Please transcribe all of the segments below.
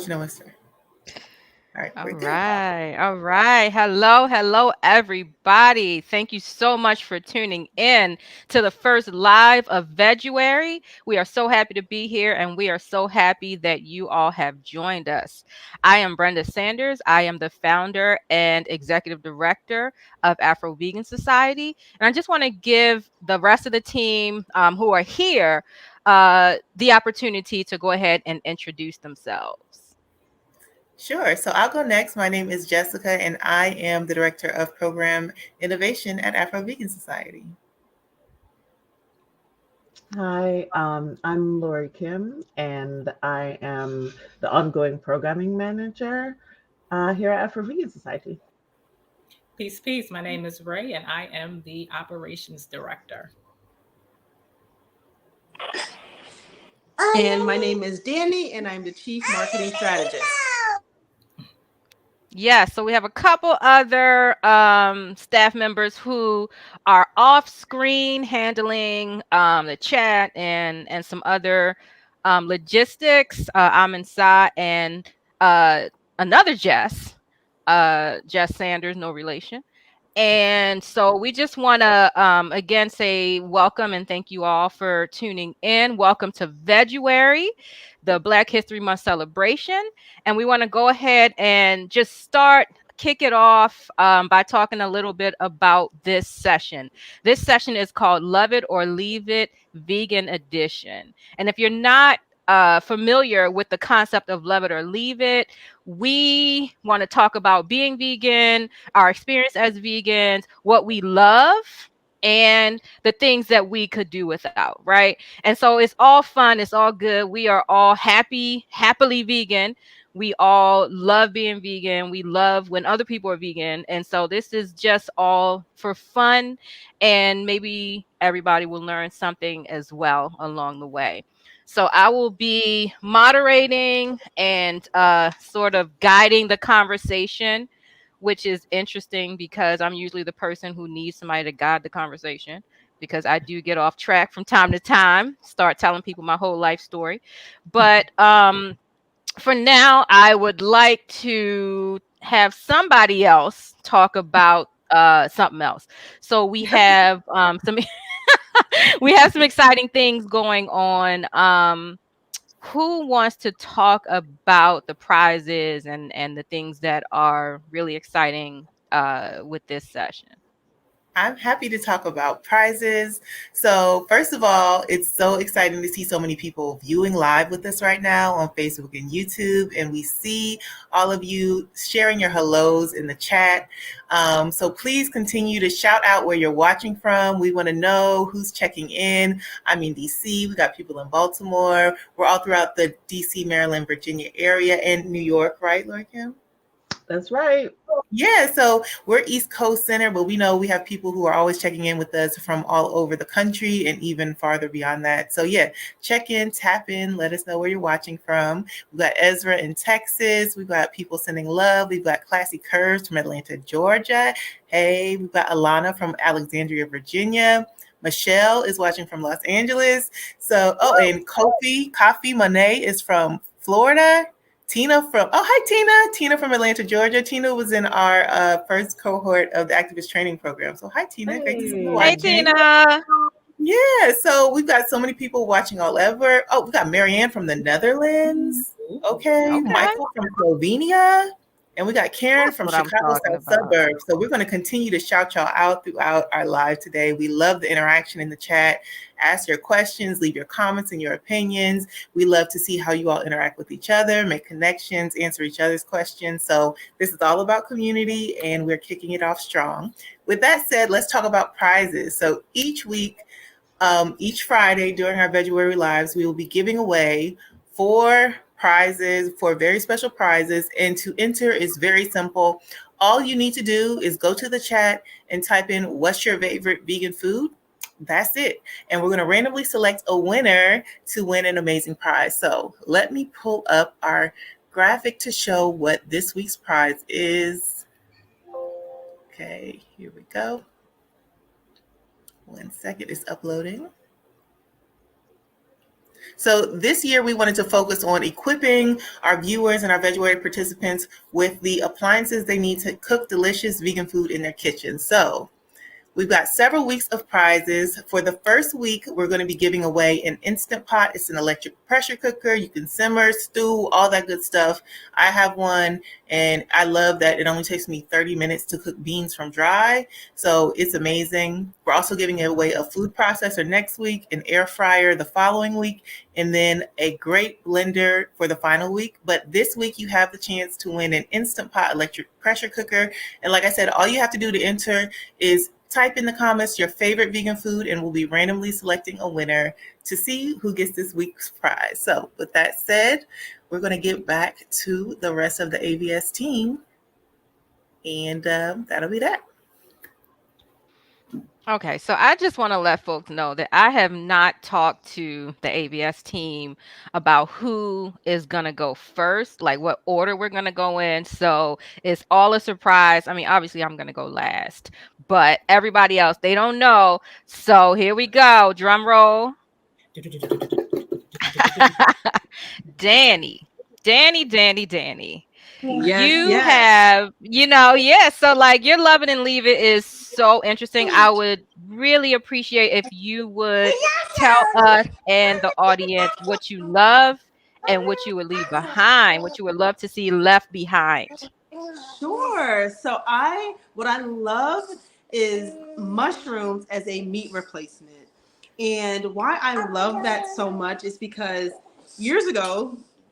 Namaste. All right, All we're good. right. All right. Hello, everybody. Thank you so much for tuning in to the first live of Veguary. We are so happy to be here and we are so happy that you all have joined us. I am Brenda Sanders. I am the founder and executive director of Afro-Vegan Society. And I just want to give the rest of the team who are here the opportunity to go ahead and introduce themselves. Sure. So I'll go next. My name is Jessica, and I am the Director of Program Innovation at Afro-Vegan Society. Hi, I'm Lori Kim, and I am the ongoing programming manager here at Afro-Vegan Society. Peace, peace. My name is Ray, and I am the operations director. And my name is Danny, and I'm the Chief Marketing Strategist. Yeah, so we have a couple other staff members who are off screen handling the chat and some other logistics. I'm inside and another Jess, Jess Sanders, no relation. And so we just want to again say welcome and thank you all for tuning in. Welcome to Veguary, the Black History Month celebration. And we want to go ahead and just kick it off by talking a little bit about this session. This session is called Love It or Leave It Vegan Edition. And if you're not familiar with the concept of love it or leave it, we want to talk about being vegan, our experience as vegans, what we love, and the things that we could do without, right? And so it's all fun, it's all good. We are all happily vegan. We all love being vegan. We love when other people are vegan. And so this is just all for fun. And maybe everybody will learn something as well along the way. So I will be moderating and sort of guiding the conversation, which is interesting because I'm usually the person who needs somebody to guide the conversation because I do get off track from time to time, start telling people my whole life story. But for now, I would like to have somebody else talk about something else. So we have some we have some exciting things going on. Who wants to talk about the prizes and the things that are really exciting with this session? I'm happy to talk about prizes. So, first of all, it's so exciting to see so many people viewing live with us right now on Facebook and YouTube. And we see all of you sharing your hellos in the chat. So, please continue to shout out where you're watching from. We want to know who's checking in. I'm in DC. We got people in Baltimore. We're all throughout the DC, Maryland, Virginia area, and New York, right, Lori Kim? That's right. Yeah, so we're East Coast Center, but we know we have people who are always checking in with us from all over the country and even farther beyond that. So yeah, check in, tap in, let us know where you're watching from. We've got Ezra in Texas. We've got people sending love. We've got Classy Curves from Atlanta, Georgia. Hey, we've got Alana from Alexandria, Virginia. Michelle is watching from Los Angeles. So, oh, and Coffee Monet is from Florida. Tina from, oh, hi, Tina. Tina from Atlanta, Georgia. Tina was in our first cohort of the activist training program. So, hi, Tina. Great to see you Hey, Hey, watching. Tina. Yeah, so we've got so many people watching all over. Oh, we got Marianne from the Netherlands. Okay, Okay. Michael from Slovenia. And we got Karen That's from what I'm Chicago talking South about. Suburbs. So we're going to continue to shout y'all out throughout our live today. We love the interaction in the chat. Ask your questions, leave your comments and your opinions. We love to see how you all interact with each other, make connections, answer each other's questions. So this is all about community, and we're kicking it off strong. With that said, let's talk about prizes. So each week, each Friday during our Veguary Lives, we will be giving away 4 prizes, 4 very special prizes. And to enter is very simple. All you need to do is go to the chat and type in what's your favorite vegan food. That's it. And we're going to randomly select a winner to win an amazing prize. So let me pull up our graphic to show what this week's prize is. Okay, here we go. 1 second, it's uploading. So this year we wanted to focus on equipping our viewers and our Veguary participants with the appliances they need to cook delicious vegan food in their kitchen. So we've got several weeks of prizes. For the first week, we're going to be giving away an Instant Pot. It's an electric pressure cooker. You can simmer, stew, all that good stuff. I have one, and I love that it only takes me 30 minutes to cook beans from dry. So it's amazing. We're also giving away a food processor next week, an air fryer the following week, and then a great blender for the final week. But this week, you have the chance to win an Instant Pot electric pressure cooker. And like I said, all you have to do to enter is type in the comments your favorite vegan food, and we'll be randomly selecting a winner to see who gets this week's prize. So with that said, we're going to get back to the rest of the AVS team, and that'll be that. Okay, so I just want to let folks know that I have not talked to the AVS team about who is going to go first, like what order we're going to go in. So it's all a surprise. I mean, obviously, I'm going to go last, but everybody else, they don't know. So here we go. Drum roll. Danny. Yes, Have, so like your love it and leave it is so interesting. I would really appreciate if you would tell us and the audience what you love and what you would leave behind, what you would love to see left behind. Sure. So what I love is mushrooms as a meat replacement. And why I love that so much is because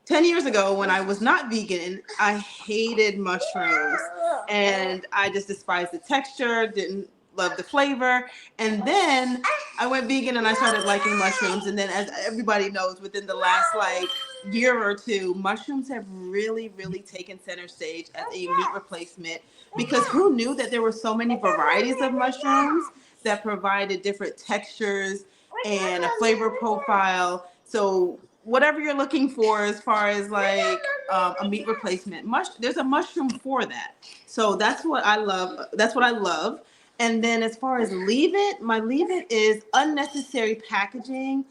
10 years ago, when I was not vegan, I hated mushrooms and I just despised the texture, didn't love the flavor. And then I went vegan and I started liking mushrooms. And then, as everybody knows, within the last year or two, mushrooms have really, really taken center stage as a meat replacement, because who knew that there were so many varieties of mushrooms that provided different textures and a flavor profile. So whatever you're looking for as far as a meat replacement, there's a mushroom for that. So that's what I love. And then as far as my leave it is unnecessary packaging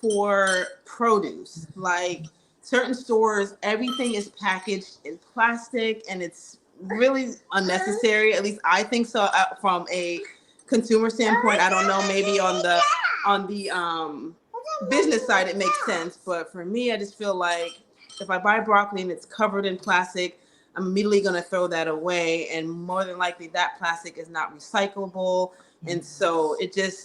for produce. Like certain stores, everything is packaged in plastic and it's really unnecessary. At least I think so, from a consumer standpoint. I don't know, maybe on the business side it makes sense, but for me, I just feel like if I buy broccoli and it's covered in plastic, I'm immediately going to throw that away, and more than likely that plastic is not recyclable. And so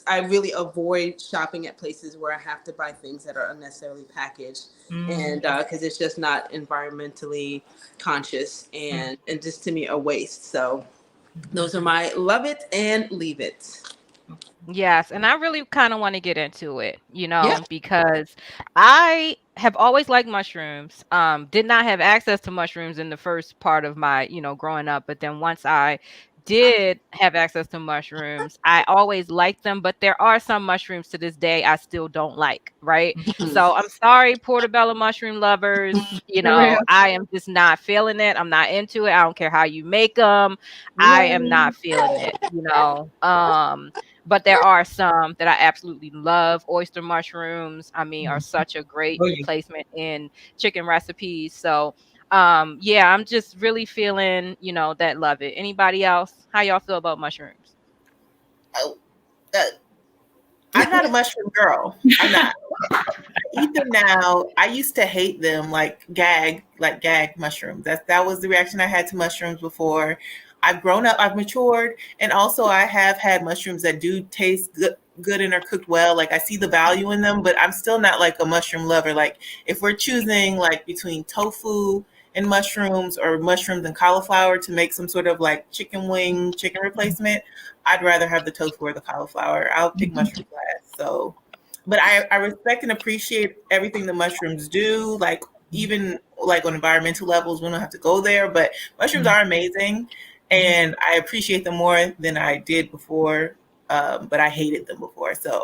I really avoid shopping at places where I have to buy things that are unnecessarily packaged, and because it's just not environmentally conscious and just, to me, a waste. So those are my love it and leave it. Yes, and I really kind of want to get into it, because I have always liked mushrooms. Did not have access to mushrooms in the first part of my, growing up, but then once I did have access to mushrooms, I always liked them, but there are some mushrooms to this day I still don't like, right? So I'm sorry, portobello mushroom lovers, I am just not feeling it. I'm not into it. I don't care how you make them. I am not feeling it, but there are some that I absolutely love. Oyster mushrooms, are such a great replacement in chicken recipes. So, I'm just really feeling, that love it. Anybody else? How y'all feel about mushrooms? Oh, I'm not a mushroom girl. I'm not. I eat them now. I used to hate them, like gag mushrooms. That was the reaction I had to mushrooms before. I've grown up, I've matured, and also I have had mushrooms that do taste good and are cooked well. Like I see the value in them, but I'm still not like a mushroom lover. Like if we're choosing like between tofu and mushrooms, or mushrooms and cauliflower to make some sort of like chicken replacement, I'd rather have the tofu or the cauliflower. I'll pick mushrooms last. So, but I respect and appreciate everything the mushrooms do. Like even like on environmental levels, we don't have to go there, but mushrooms are amazing. And I appreciate them more than I did before, but I hated them before. So,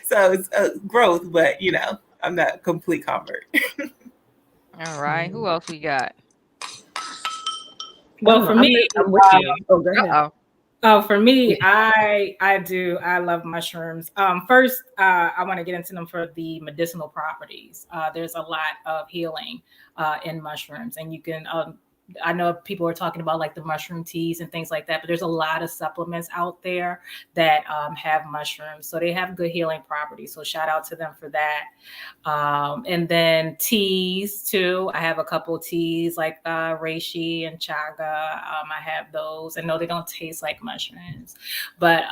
so it's a growth, but I'm not a complete convert. All right. Who else we got? Well, for me, I'm with you. Oh, go ahead. Oh, for me, I love mushrooms. First, I want to get into them for the medicinal properties. There's a lot of healing in mushrooms, and you can. I know people are talking about like the mushroom teas and things like that, but there's a lot of supplements out there that have mushrooms, so they have good healing properties. So shout out to them for that. And then teas too. I have a couple teas like reishi and chaga. I have those. I know they don't taste like mushrooms, but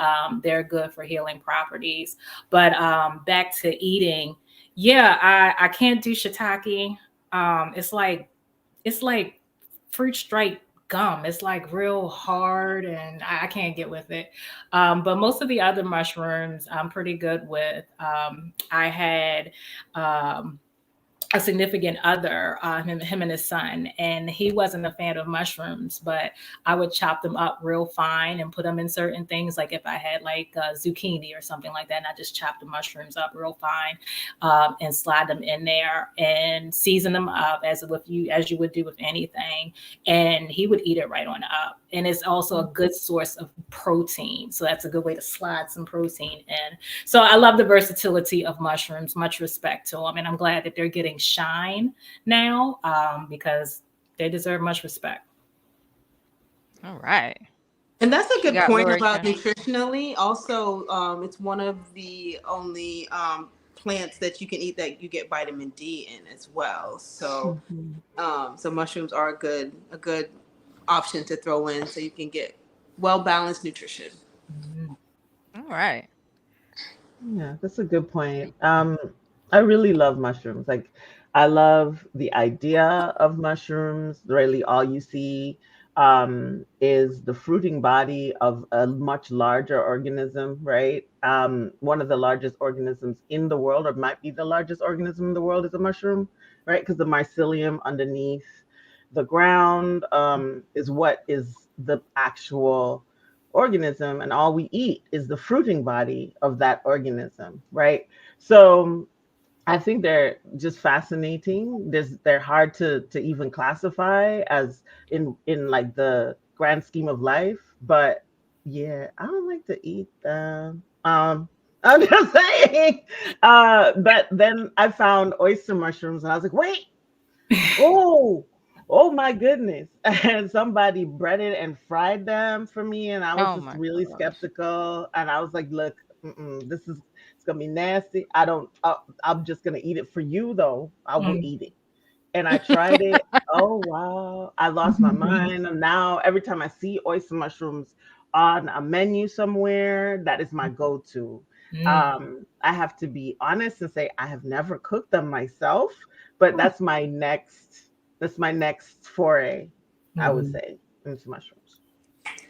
they're good for healing properties. But back to eating, yeah, I can't do shiitake. It's like fruit stripe gum. It's like real hard, and I can't get with it. But most of the other mushrooms, I'm pretty good with. I had a significant other, him and his son, and he wasn't a fan of mushrooms, but I would chop them up real fine and put them in certain things. Like if I had like zucchini or something like that, and I just chop the mushrooms up real fine and slide them in there and season them up as you would do with anything. And he would eat it right on up. And it's also a good source of protein. So that's a good way to slide some protein in. So I love the versatility of mushrooms. Much respect to them. And I'm glad that they're getting shine now because they deserve much respect. All right. And that's a good point Lori about Kim. nutritionally. Also, it's one of the only plants that you can eat that you get vitamin D in as well. So, so mushrooms are a good option to throw in, so you can get well balanced nutrition. All right. Yeah, that's a good point. I really love mushrooms. Like, I love the idea of mushrooms. Really, all you see is the fruiting body of a much larger organism, right? One of the largest organisms in the world, or might be the largest organism in the world, is a mushroom, right? Because the mycelium underneath the ground is what is the actual organism, and all we eat is the fruiting body of that organism, right? So I think they're just fascinating. They're hard to even classify as in like the grand scheme of life, but yeah, I don't like to eat them. I'm just saying. But then I found oyster mushrooms, and I was like, wait, oh, oh my goodness. And somebody breaded and fried them for me. And I was Oh just my really gosh. skeptical. And I was like, look, it's going to be nasty. I'm just going to eat it for you though. I will eat it. And I tried it. Oh, wow. I lost my mind. And now every time I see oyster mushrooms on a menu somewhere, that is my go-to. I have to be honest and say I have never cooked them myself, but that's my next foray, I would say, into mushrooms.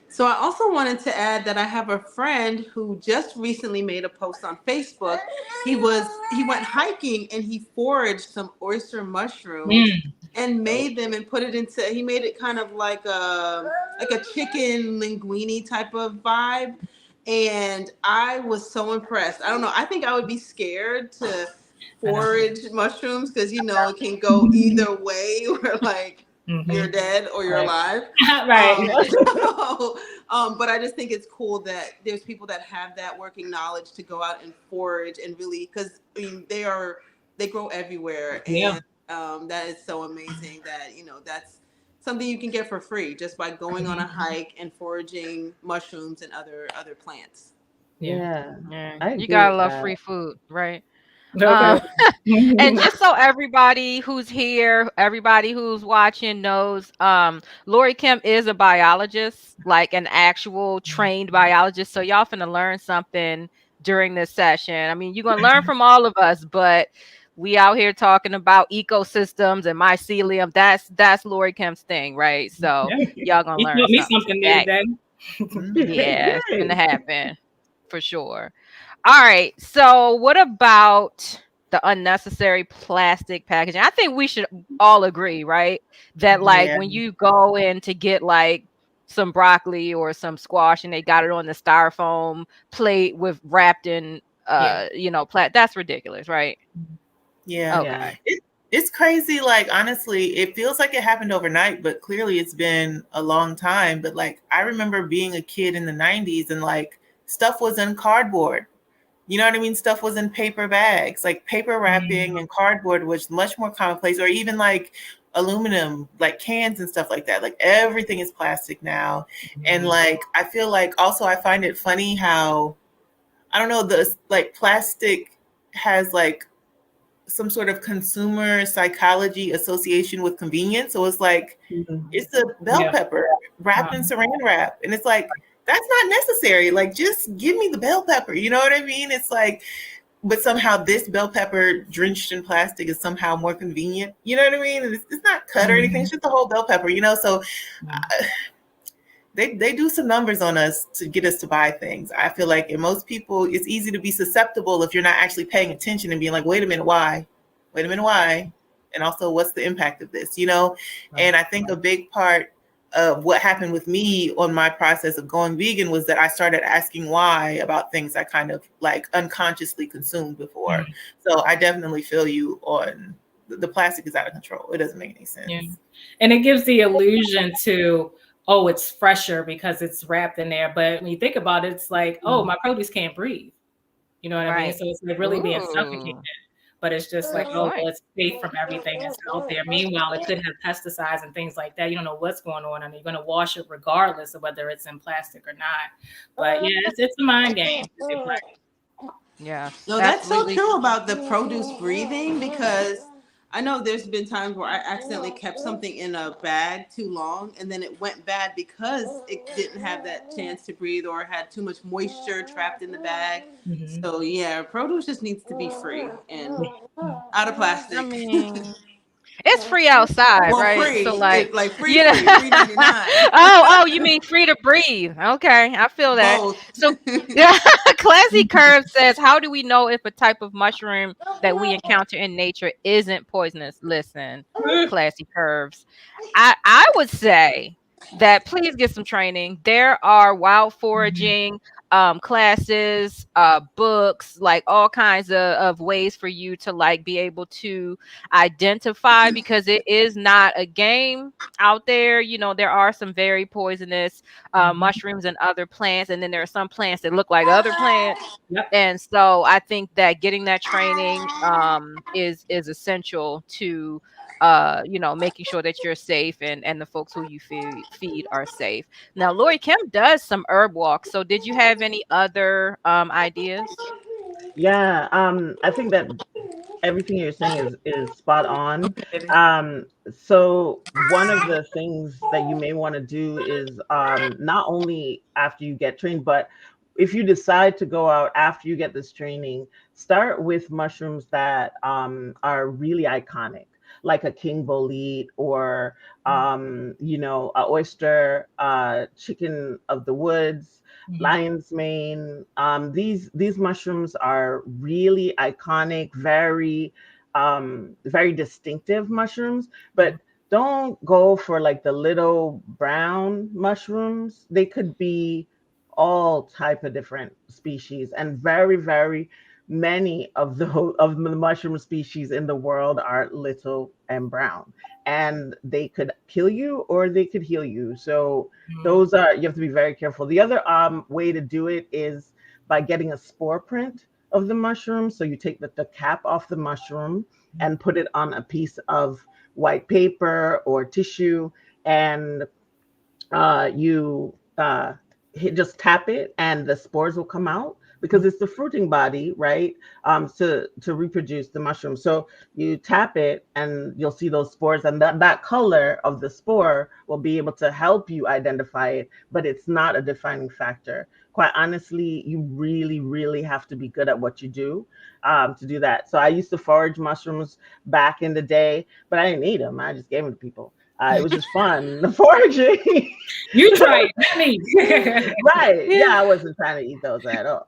So I also wanted to add that I have a friend who just recently made a post on Facebook. He went hiking and he foraged some oyster mushrooms and made them and put it into. He made it kind of like a chicken linguine type of vibe, and I was so impressed. I don't know. I think I would be scared to forage mushrooms because it can go either way. Where like you're dead or you're alive. Right. But I just think it's cool that there's people that have that working knowledge to go out and forage and really, because they grow everywhere, and that is so amazing that that's something you can get for free just by going on a hike and foraging mushrooms and other plants. Yeah, I You agree gotta with love that. free food, right? Okay. And just so everybody who's here, everybody who's watching knows, Lori Kim is a biologist, like an actual trained biologist. So y'all finna learn something during this session. I mean, you're gonna learn from all of us, but we out here talking about ecosystems and mycelium. That's Lori Kim's thing, right? So y'all gonna You learn taught me something something new today. today. Yeah, it's Yay. gonna happen for sure. All right. So, what about the unnecessary plastic packaging? I think we should all agree, right? That like Yeah. when you go in to get like some broccoli or some squash and they got it on the styrofoam plate with wrapped in that's ridiculous, right? Yeah. Okay. Yeah. It's crazy. Like, honestly, it feels like it happened overnight, but clearly it's been a long time. But like, I remember being a kid in the 90s and like stuff was in cardboard. You know what I mean? Stuff was in paper bags. Like paper wrapping and cardboard was much more commonplace, or even like aluminum, like cans and stuff like that. Like everything is plastic now. And like, I feel like also I find it funny how, I don't know, the like plastic has like some sort of consumer psychology association with convenience. So it's like, it's a bell Yeah. pepper wrapped in saran wrap. And it's like, that's not necessary. Like, just give me the bell pepper. You know what I mean? It's like, but somehow this bell pepper drenched in plastic is somehow more convenient. You know what I mean? It's not cut or anything. It's just the whole bell pepper, you know? So they do some numbers on us to get us to buy things. I feel like in most people, it's easy to be susceptible if you're not actually paying attention and being like, wait a minute, why? Wait a minute, why? And also, what's the impact of this, you know? And I think a big part of what happened with me on my process of going vegan was that I started asking why about things I kind of like unconsciously consumed before. So I definitely feel you on the plastic is out of control. It doesn't make any sense. Yeah. And it gives the illusion to, oh, it's fresher because it's wrapped in there. But when you think about it, it's like, oh, my produce can't breathe. You know what I mean? So it's like really being suffocated. But it's just like, oh, well, it's safe from everything that's out there. Meanwhile, it could have pesticides and things like that. You don't know what's going on, and you're going to wash it regardless of whether it's in plastic or not. But yeah, it's a mind game. Yeah. No, that's so true about the produce breathing, because I know there's been times where I accidentally kept something in a bag too long and then it went bad because it didn't have that chance to breathe or had too much moisture trapped in the bag. So yeah, produce just needs to be free and out of plastic. I mean, it's free outside, well, right? free, So like, free, you know, free 99. oh, you mean free to breathe? Okay, I feel that. Both. So, yeah, Classy Curve says, "How do we know if a type of mushroom that we encounter in nature isn't poisonous?" Listen, Classy Curves, I would say that please get some training. There are wild foraging classes, books, like all kinds of ways for you to like be able to identify, because it is not a game out there. You know, there are some very poisonous mushrooms and other plants, and then there are some plants that look like other plants. And so I think that getting that training is essential to you know, making sure that you're safe and the folks who you feed are safe. Now, Lori Kim does some herb walks. So did you have any other ideas? Yeah, I think that everything you're saying is spot on. So one of the things that you may want to do is not only after you get trained, but if you decide to go out after you get this training, start with mushrooms that are really iconic, like a king bolete or you know, a oyster, chicken of the woods, lion's mane. These mushrooms are really iconic, very distinctive mushrooms, but don't go for like the little brown mushrooms. They could be all type of different species, and very many of the mushroom species in the world are little and brown, and they could kill you or they could heal you. So those are, you have to be very careful. The other way to do it is by getting a spore print of the mushroom. So you take the cap off the mushroom and put it on a piece of white paper or tissue, and you just tap it and the spores will come out, because it's the fruiting body, right? To reproduce the mushroom. So you tap it and you'll see those spores, and that color of the spore will be able to help you identify it, but it's not a defining factor. Quite honestly, you really have to be good at what you do to do that. So I used to forage mushrooms back in the day, but I didn't eat them. I just gave them to people. It was just fun, the foraging. You try it, not me. Right. Yeah, I wasn't trying to eat those at all.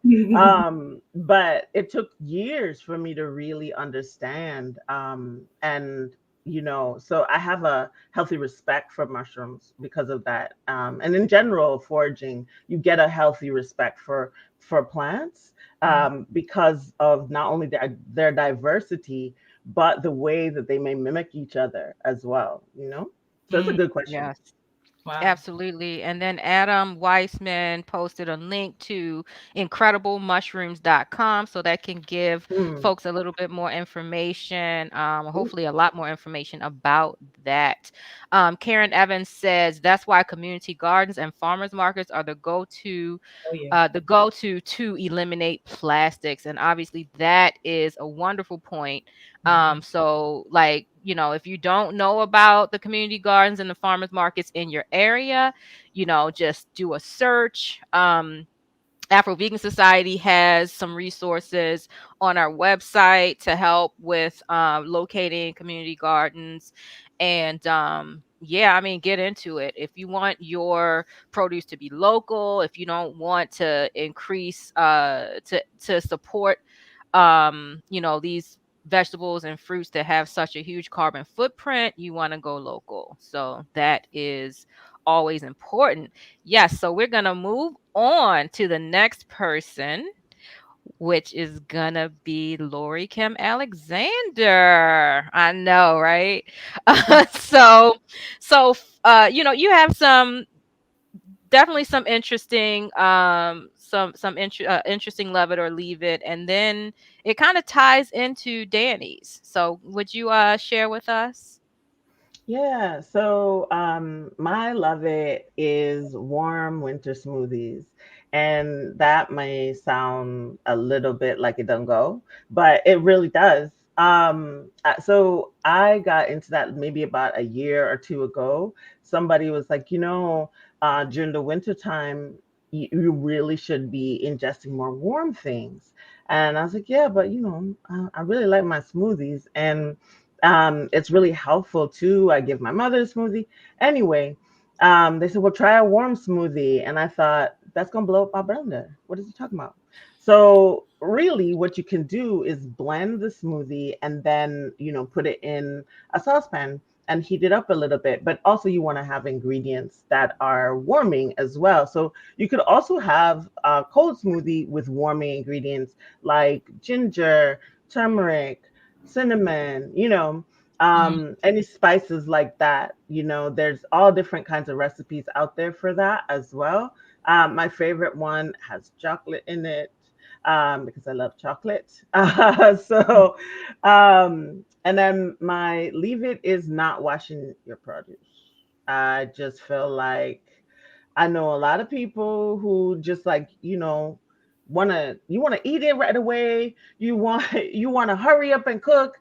But it took years for me to really understand. And, you know, so I have a healthy respect for mushrooms because of that. And in general, foraging, you get a healthy respect for plants because of not only their diversity, but the way that they may mimic each other as well, you know? So it's a good question. Yes. Wow. Absolutely. And then Adam Weissman posted a link to incrediblemushrooms.com so that can give Hmm. folks a little bit more information, Ooh. hopefully a lot more information about that. Karen Evans says that's why community gardens and farmers markets are Oh yeah. the go-to to eliminate plastics. And obviously that is a wonderful point. Mhm. So like, if you don't know about the community gardens and the farmers markets in your area, just do a search. Afro-Vegan Society has some resources on our website to help with locating community gardens. And yeah, I mean, get into it. If you want your produce to be local, if you don't want to increase, to support, these vegetables and fruits that have such a huge carbon footprint, you want to go local. So that is always important. Yes, so we're going to move on to the next person, which is going to be Lori Kim Alexander. I know, right? So, you have definitely some interesting, interesting love it or leave it. And then it kind of ties into Danny's. So would you share with us? Yeah, so my love it is warm winter smoothies. And that may sound a little bit like it doesn't go, but it really does. So I got into that maybe about a year or two ago. Somebody was like, during the winter time, you really should be ingesting more warm things. And I was like, yeah, but I really like my smoothies. And it's really helpful too. I give my mother a smoothie. Anyway, they said, well, try a warm smoothie. And I thought, that's going to blow up my blender. What is he talking about? So really what you can do is blend the smoothie and then, put it in a saucepan and heat it up a little bit. But also you want to have ingredients that are warming as well. So you could also have a cold smoothie with warming ingredients like ginger, turmeric, cinnamon, any spices like that. There's all different kinds of recipes out there for that as well. My favorite one has chocolate in it because I love chocolate. And then my leave it is not washing your produce. I just feel like I know a lot of people who just like, you want to eat it right away. You want to hurry up and cook.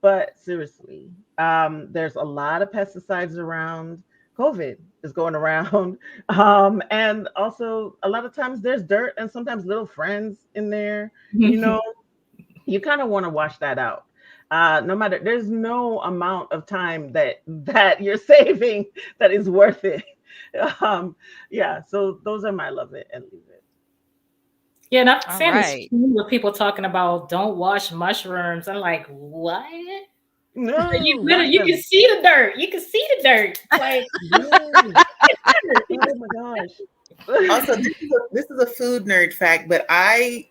But seriously, there's a lot of pesticides around. COVID is going around. And also, a lot of times there's dirt and sometimes little friends in there. You know, you kind of want to wash that out. No matter, there's no amount of time that you're saving that is worth it. Yeah, so those are my love it and leave it. Yeah, and I've All seen this right. with people talking about don't wash mushrooms. I'm like, what? You No, literally, wash you can them. see the dirt. You can see the dirt. Like, Yes. Oh my gosh. Also, this is a food nerd fact, but I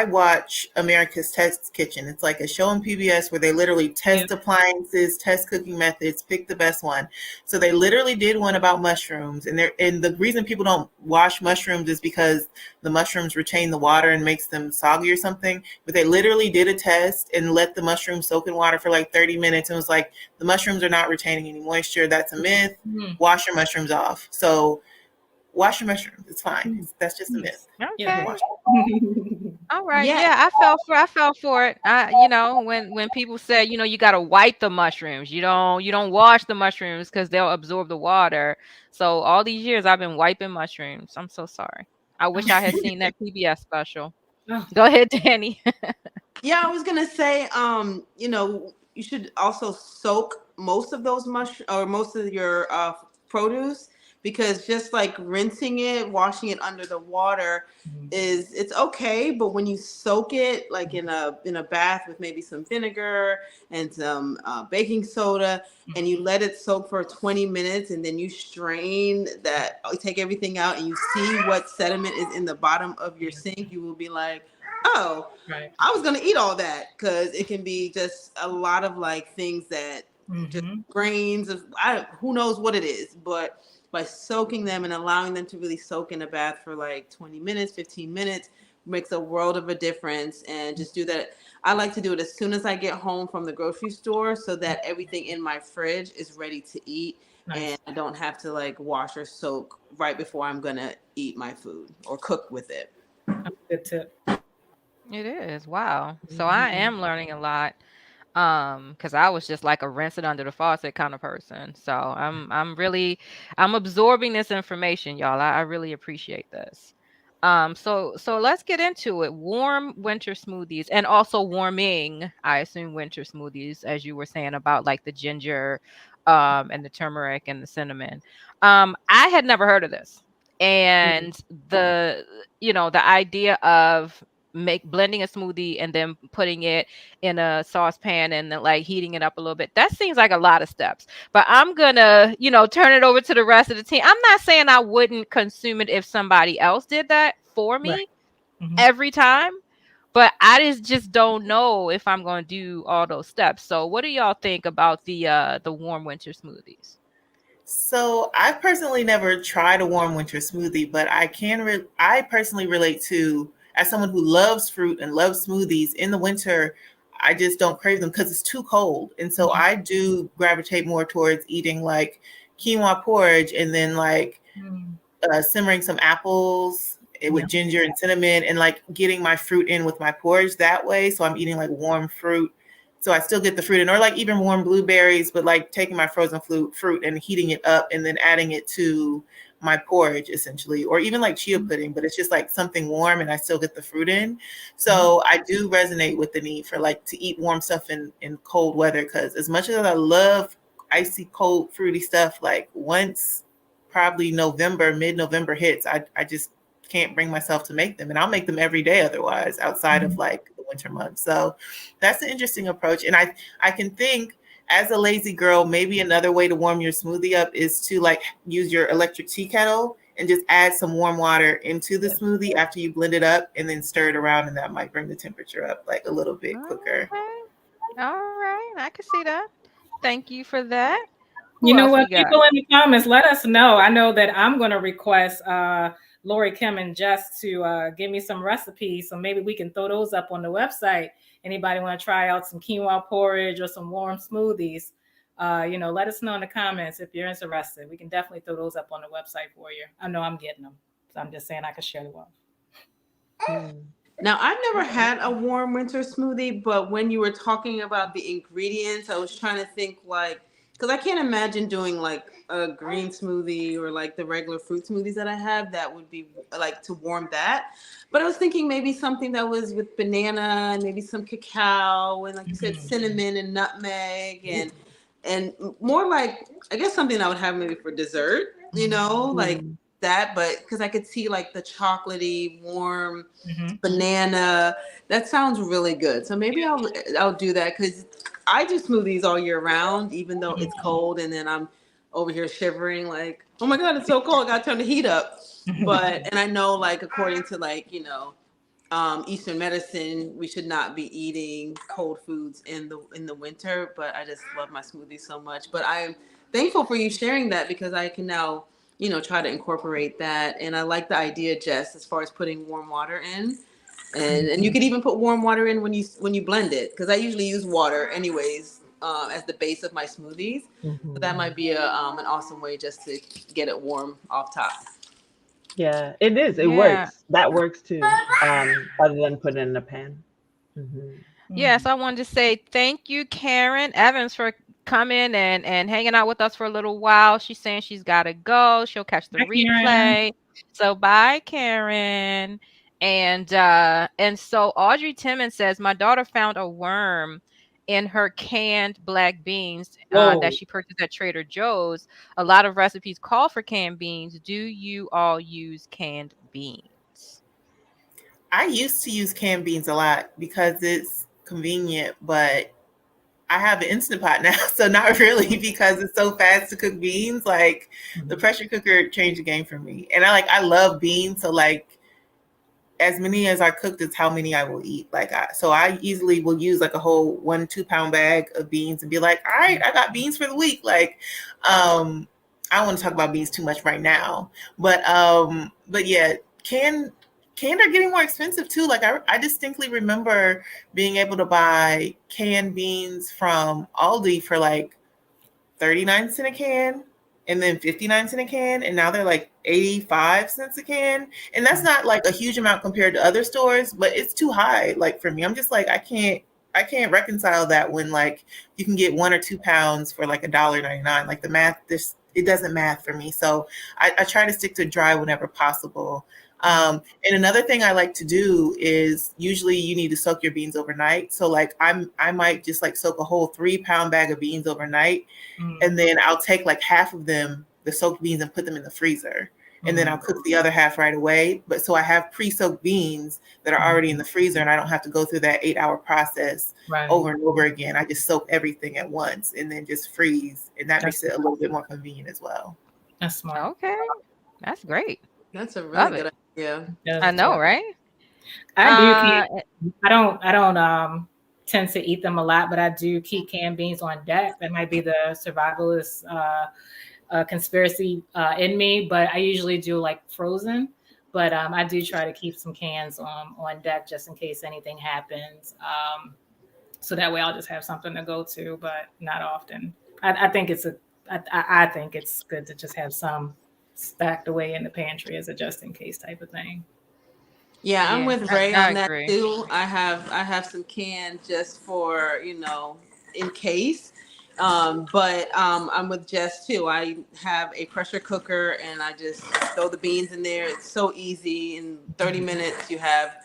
watch America's Test Kitchen. It's like a show on PBS where they literally yeah. test appliances, test cooking methods, pick the best one. So they literally did one about mushrooms, and the reason people don't wash mushrooms is because the mushrooms retain the water and makes them soggy or something. But they literally did a test and let the mushrooms soak in water for like 30 minutes and was like, the mushrooms are not retaining any moisture. That's a myth. Mhm. Wash your mushrooms off. So wash your mushrooms. It's fine. That's just a myth. You can Okay. wash. All right. Yeah. Yeah, I fell for it. When people say, you got to wipe the mushrooms. You don't wash the mushrooms because they'll absorb the water. So all these years I've been wiping mushrooms. I'm so sorry. I wish I had seen that PBS special. Oh, Go ahead, Danny. Yeah, I was gonna say, you should also soak most of those or most of your produce, because just like rinsing it, washing it under the water mhm. it's okay, but when you soak it like in a bath with maybe some vinegar and some baking soda, and you let it soak for 20 minutes, and then you strain that, take everything out, and you see what sediment is in the bottom of your sink, you will be like, oh, Right. I was gonna eat all that, because it can be just a lot of like things that just grains of who knows what it is, but by soaking them and allowing them to really soak in a bath for like 20 minutes, 15 minutes makes a world of a difference. And just do that. I like to do it as soon as I get home from the grocery store, so that everything in my fridge is ready to eat. Nice. And I don't have to like wash or soak right before I'm gonna eat my food or cook with it. Good tip. It is. Wow. So I am learning a lot. Because I was just like a rinse it under the faucet kind of person. So I'm absorbing this information, y'all. I really appreciate this. So let's get into it. Warm winter smoothies, and also warming, I assume, winter smoothies, as you were saying about like the ginger, and the turmeric and the cinnamon. I had never heard of this. And the idea of blending a smoothie and then putting it in a saucepan and then like heating it up a little bit, that seems like a lot of steps. But I'm gonna turn it over to the rest of the team. I'm not saying I wouldn't consume it if somebody else did that for me every time, but I just don't know if I'm going to do all those steps. So what do y'all think about the warm winter smoothies? So I personally never tried a warm winter smoothie, but I personally relate to, as someone who loves fruit and loves smoothies in the winter. I just don't crave them because it's too cold, and so I do gravitate more towards eating like quinoa porridge, and then like simmering some apples with ginger and cinnamon, and like getting my fruit in with my porridge that way. So I'm eating like warm fruit, so I still get the fruit in, or like even warm blueberries, but like taking my frozen fruit and heating it up and then adding it to my porridge essentially, or even like chia pudding, but it's just like something warm and I still get the fruit in. So I do resonate with the need for like to eat warm stuff in cold weather, because as much as I love icy cold fruity stuff, like once probably mid-November hits, I just can't bring myself to make them, and I'll make them every day otherwise outside of like the winter months. So that's an interesting approach. And I can think, as a lazy girl, maybe another way to warm your smoothie up is to like use your electric tea kettle and just add some warm water into the smoothie after you blend it up, and then stir it around, and that might bring the temperature up like a little bit quicker. All right, I can see that. Thank you for that. You Who know else we what? got? People in the comments, let us know. I know that I'm going to request Lori, Kim, and Jess to give me some recipes, so maybe we can throw those up on the website. Anybody want to try out some quinoa porridge or some warm smoothies? Let us know in the comments if you're interested. We can definitely throw those up on the website for you. I know I'm getting them, so I'm just saying I could share the wealth. Now, I've never had a warm winter smoothie, but when you were talking about the ingredients, I was trying to think like, because I can't imagine doing like a green smoothie or like the regular fruit smoothies that I have that would be like to warm that. But I was thinking maybe something that was with banana and maybe some cacao and, like you said, cinnamon and nutmeg and more like, I guess something I would have maybe for dessert, like that. But because I could see like the chocolatey warm banana, that sounds really good. So maybe I'll do that, because I do smoothies all year round, even though it's cold, and then I'm over here shivering like, oh my God, it's so cold, I gotta turn the heat up. And I know, like, according to like Eastern medicine, we should not be eating cold foods in the winter, but I just love my smoothies so much. But I'm thankful for you sharing that, because I can now try to incorporate that. And I like the idea, Jess, as far as putting warm water in. And you could even put warm water in when you blend it, because I usually use water anyways as the base of my smoothies. So that might be an awesome way just to get it warm off top. Yeah, it is. It works. That works too. Other than putting it in a pan. Yes, I wanted to say thank you, Karen Evans, for coming and hanging out with us for a little while. She's saying she's got to go. She'll catch the replay. Karen. So bye, Karen. And so Audrey Timmons says, my daughter found a worm in her canned black beans that she purchased at Trader Joe's. A lot of recipes call for canned beans. Do you all use canned beans? I used to use canned beans a lot because it's convenient, but I have an Instant Pot now, so not really, because it's so fast to cook beans. Like the pressure cooker changed the game for me. And I love beans, so like as many as I cooked is how many I will eat. Like, so I easily will use like a whole 1-2 pound bag of beans and be like, all right, I got beans for the week. Like, I don't want to talk about beans too much right now, but yeah, canned are getting more expensive too. Like, I distinctly remember being able to buy canned beans from Aldi for like 39 cents a can, and then 59 cents a can, and now they're like 85 cents a can. And that's not like a huge amount compared to other stores, but it's too high. Like, for me, I'm just like, I can't reconcile that when like you can get 1 or 2 pounds for like $1.99. Like, the math, this it doesn't math for me. So I try to stick to dry whenever possible. And another thing I like to do is, usually you need to soak your beans overnight. So like, I might just like soak a whole 3 pound bag of beans overnight, and then I'll take like half of them, the soaked beans, and put them in the freezer. And then I'll cook the other half right away. But so I have pre-soaked beans that are already in the freezer, and I don't have to go through that 8-hour process over and over again. I just soak everything at once and then just freeze. And that makes it a little bit more convenient as well. That's smart. Okay. That's great. That's a really Love good it. idea. I know, right? I do Uh, keep. I don't tend to eat them a lot, but I do keep canned beans on deck. That might be the survivalist conspiracy in me, but I usually do like frozen. But I do try to keep some cans on deck just in case anything happens. So that way I'll just have something to go to, but not often. I think I think it's good to just have some stacked away in the pantry as a just in case type of thing. Yeah, I'm yeah, with I, Ray I on that agree. too. I have some canned just for, in case. But I'm with Jess too. I have a pressure cooker and I just throw the beans in there. It's so easy. In 30 minutes, you have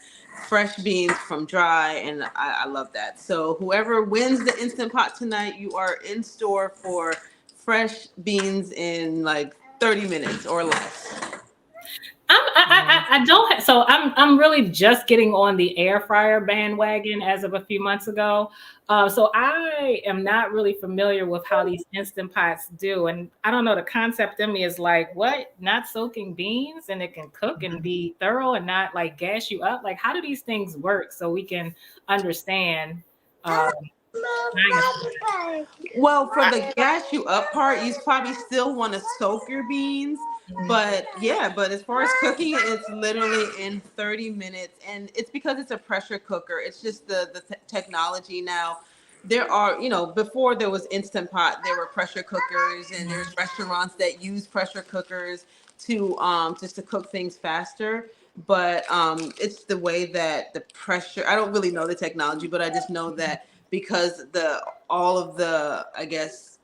fresh beans from dry, and I love that. So whoever wins the Instant Pot tonight, you are in store for fresh beans in like 30 minutes or less. I don't. So I'm really just getting on the air fryer bandwagon as of a few months ago. So I am not really familiar with how these instant pots do, and I don't know. The concept in me is like, what? Not soaking beans, and it can cook and be thorough and not like gas you up. Like, how do these things work so we can understand? Um, Well, for the gas you up part, you probably still want to soak your beans. But yeah, but as far as cooking it, it's literally in 30 minutes. And it's because it's a pressure cooker. It's just the technology now. There are, before there was Instant Pot, there were pressure cookers, and there's restaurants that use pressure cookers to just to cook things faster. But it's the way that the pressure, I don't really know the technology, but I just know that because all of the, I guess,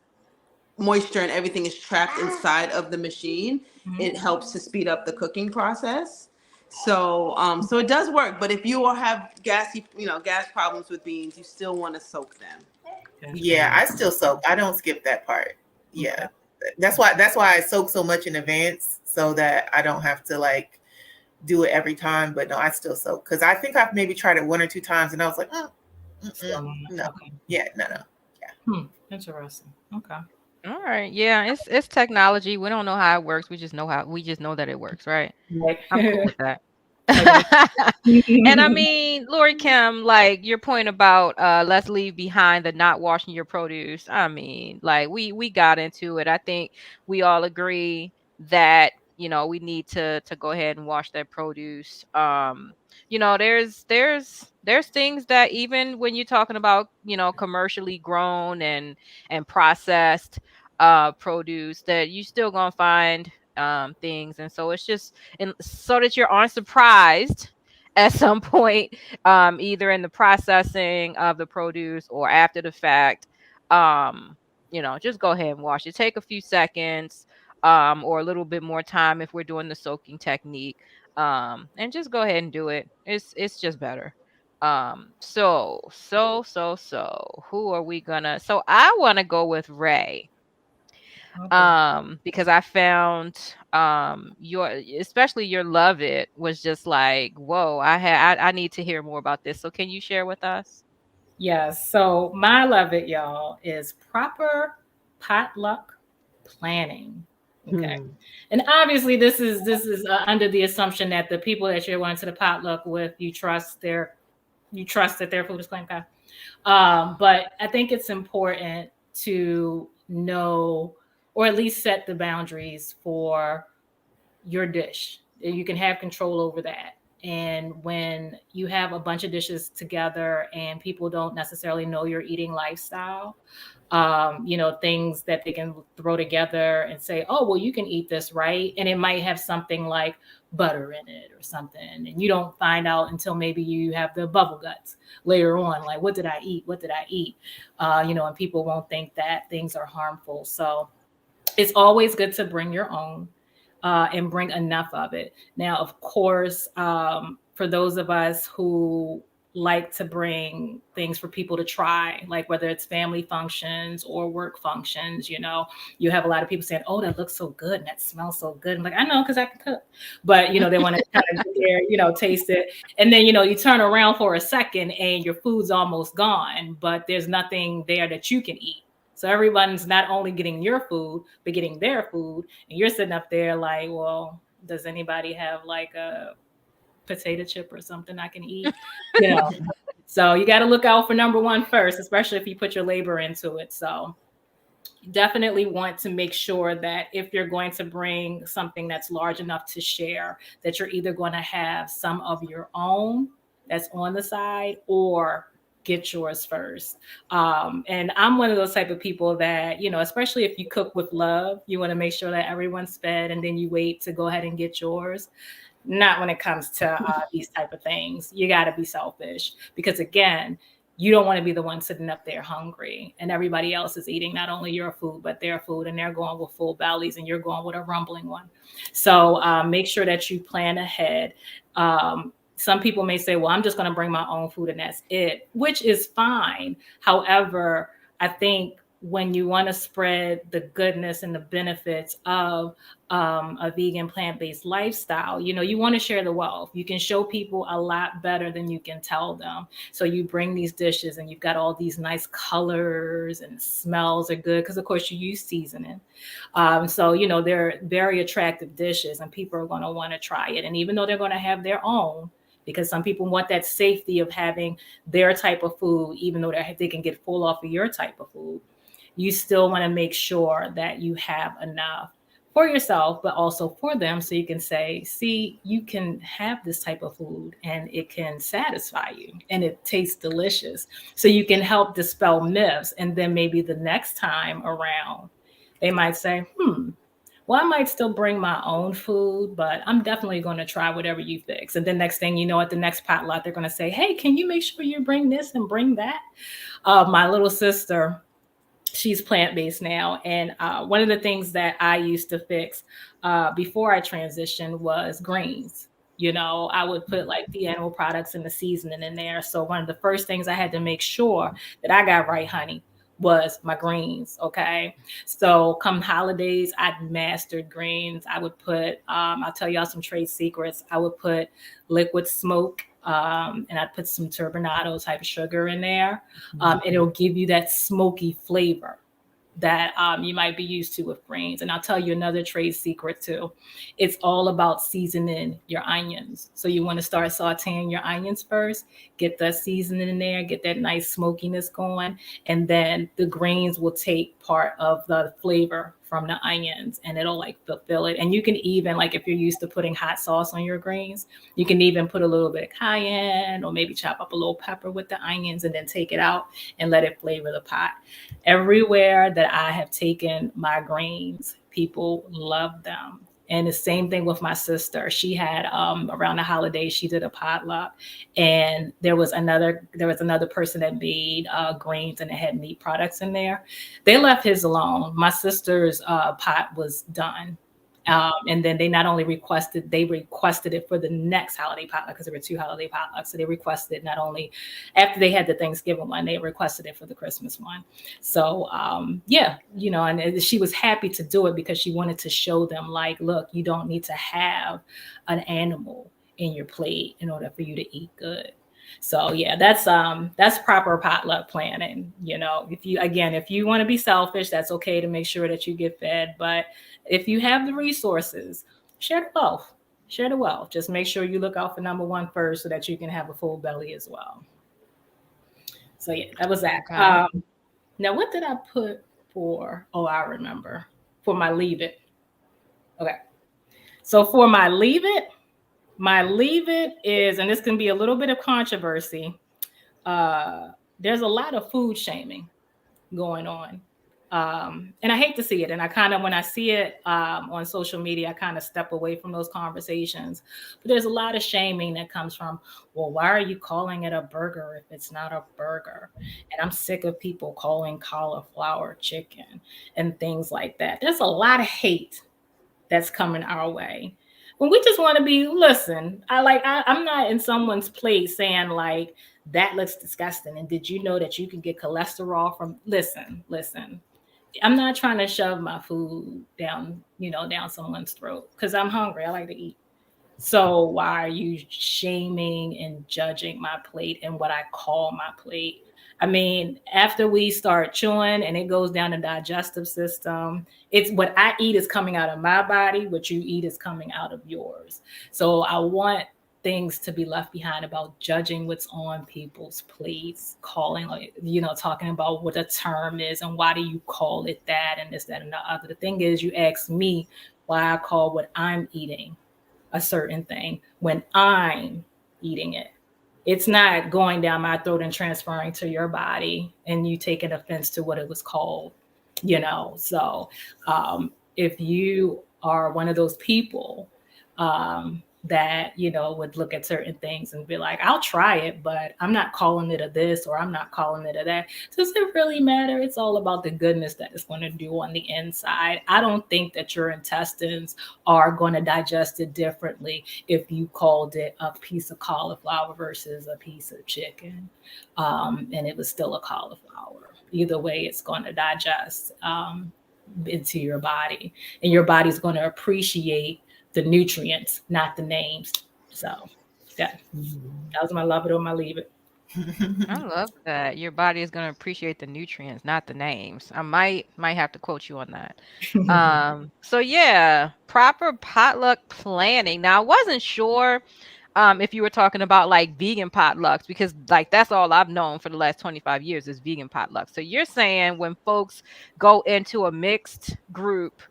moisture and everything is trapped inside of the machine, it helps to speed up the cooking process. So it does work, but if you all have gas problems with beans, you still want to soak them. Yeah, I still soak. I don't skip that part. Yeah. That's why I soak so much in advance, so that I don't have to like do it every time. But no, I still soak, because I think I've maybe tried it 1 or 2 times and I was like, no. Okay. Yeah, no. Yeah. Interesting. Okay. All right. Yeah, it's technology. We don't know how it works. We just know that it works, right? Right. I'm cool with that. Okay. And I mean, Lori Kim, like your point about let's leave behind the not washing your produce. I mean, like we got into it. I think we all agree that we need to go ahead and wash that produce. There's things that, even when you're talking about commercially grown and processed produce, that you still gonna find things. And so it's just, and so that you aren't surprised at some point, either in the processing of the produce or after the fact. Just go ahead and wash it. Take a few seconds, or a little bit more time if we're doing the soaking technique, and just go ahead and do it. It's just better. So who are we gonna? So I want to go with Ray, because I found your, especially your love it, was just like, whoa, I need to hear more about this. So can you share with us? Yes. So my love it, y'all, is proper potluck planning. Okay. And obviously this is under the assumption that the people that you're going to the potluck with, you trust that their food is clean. Okay. But I think it's important to know, or at least set the boundaries for your dish. You can have control over that. And when you have a bunch of dishes together and people don't necessarily know your eating lifestyle, things that they can throw together and say, oh, well, you can eat this, right? And it might have something like butter in it or something. And you don't find out until maybe you have the bubble guts later on, like, what did I eat? What did I eat? And people won't think that things are harmful. So it's always good to bring your own. And bring enough of it. Now, of course, for those of us who like to bring things for people to try, like whether it's family functions or work functions, you have a lot of people saying, oh, that looks so good and that smells so good. I'm like, I know, because I can cook. But, they want to kind of get there, taste it. And then, you turn around for a second and your food's almost gone, but there's nothing there that you can eat. So everyone's not only getting your food, but getting their food. And you're sitting up there like, well, does anybody have like a potato chip or something I can eat? So you got to look out for number one first, especially if you put your labor into it. So you definitely want to make sure that if you're going to bring something that's large enough to share, that you're either going to have some of your own that's on the side or get yours first. And I'm one of those type of people that, especially if you cook with love, you want to make sure that everyone's fed and then you wait to go ahead and get yours. Not when it comes to these type of things. You got to be selfish because, again, you don't want to be the one sitting up there hungry and everybody else is eating not only your food, but their food, and they're going with full bellies and you're going with a rumbling one. So make sure that you plan ahead. Some people may say, well, I'm just going to bring my own food and that's it, which is fine. However, I think when you want to spread the goodness and the benefits of a vegan plant-based lifestyle, you want to share the wealth. You can show people a lot better than you can tell them. So you bring these dishes and you've got all these nice colors and smells are good because, of course, you use seasoning. So, they're very attractive dishes and people are going to want to try it. And even though they're going to have their own, because some people want that safety of having their type of food, even though they can get full off of your type of food, you still want to make sure that you have enough for yourself, but also for them. So you can say, see, you can have this type of food and it can satisfy you and it tastes delicious. So you can help dispel myths. And then maybe the next time around, they might say, well, I might still bring my own food, but I'm definitely going to try whatever you fix. And then next thing you know, at the next potluck, they're going to say, hey, can you make sure you bring this and bring that? My little sister, she's plant-based now. And one of the things that I used to fix before I transitioned was greens. I would put like the animal products and the seasoning in there. So one of the first things I had to make sure that I got right, honey, was my greens. Okay. So come holidays, I mastered greens. I would put, I'll tell y'all some trade secrets. I would put liquid smoke, and I'd put some turbinado type of sugar in there. And it'll give you that smoky flavor that you might be used to with greens. And I'll tell you another trade secret too. It's all about seasoning your onions. So you want to start sauteing your onions first, get that seasoning in there, get that nice smokiness going. And then the greens will take part of the flavor from the onions and it'll like fulfill it. And you can even, like, if you're used to putting hot sauce on your greens, you can even put a little bit of cayenne or maybe chop up a little pepper with the onions and then take it out and let it flavor the pot. Everywhere that I have taken my greens, people love them. And the same thing with my sister. She had around the holidays, she did a potluck, and there was another person that made greens and it had meat products in there. They left his alone. My sister's pot was done. And then they not only requested it for the next holiday potluck, because there were 2 holiday potlucks. So they requested not only after they had the Thanksgiving one, they requested it for the Christmas one. So and she was happy to do it because she wanted to show them, like, look, you don't need to have an animal in your plate in order for you to eat good. So yeah, that's proper potluck planning. You know, if you want to be selfish, that's okay to make sure that you get fed. But if you have the resources, share the wealth. Share the wealth. Just make sure you look out for number one first so that you can have a full belly as well. So yeah, that was that. Okay. Now what did I put for, oh, I remember. For my leave it. Okay. So for my leave it is, and this can be a little bit of controversy. There's a lot of food shaming going on. And I hate to see it. And I kind of, when I see it on social media, I kind of step away from those conversations. But there's a lot of shaming that comes from, well, why are you calling it a burger if it's not a burger? And I'm sick of people calling cauliflower chicken and things like that. There's a lot of hate that's coming our way. When we just want to be, listen, I'm not in someone's place saying like, that looks disgusting. And did you know that you can get cholesterol from, listen. I'm not trying to shove my food down someone's throat because I'm hungry. I like to eat. So why are you shaming and judging my plate and what I call my plate? I mean, after we start chewing and it goes down the digestive system, it's what I eat is coming out of my body. What you eat is coming out of yours. So I want things to be left behind about judging what's on people's plates, calling, talking about what a term is and why do you call it that and this, that, and the other. The thing is, you ask me why I call what I'm eating a certain thing when I'm eating it. It's not going down my throat and transferring to your body and you taking offense to what it was called, So if you are one of those people that, would look at certain things and be like, I'll try it, but I'm not calling it a this or I'm not calling it a that. Does it really matter? It's all about the goodness that it's going to do on the inside. I don't think that your intestines are going to digest it differently if you called it a piece of cauliflower versus a piece of chicken. And it was still a cauliflower. Either way, it's going to digest into your body, and your body's going to appreciate the nutrients, not the names. So that was my love it or my leave it. I love that. Your body is going to appreciate the nutrients, not the names. I might have to quote you on that. So yeah, proper potluck planning. Now I wasn't sure if you were talking about like vegan potlucks, because like that's all I've known for the last 25 years is vegan potlucks. So you're saying when folks go into a mixed group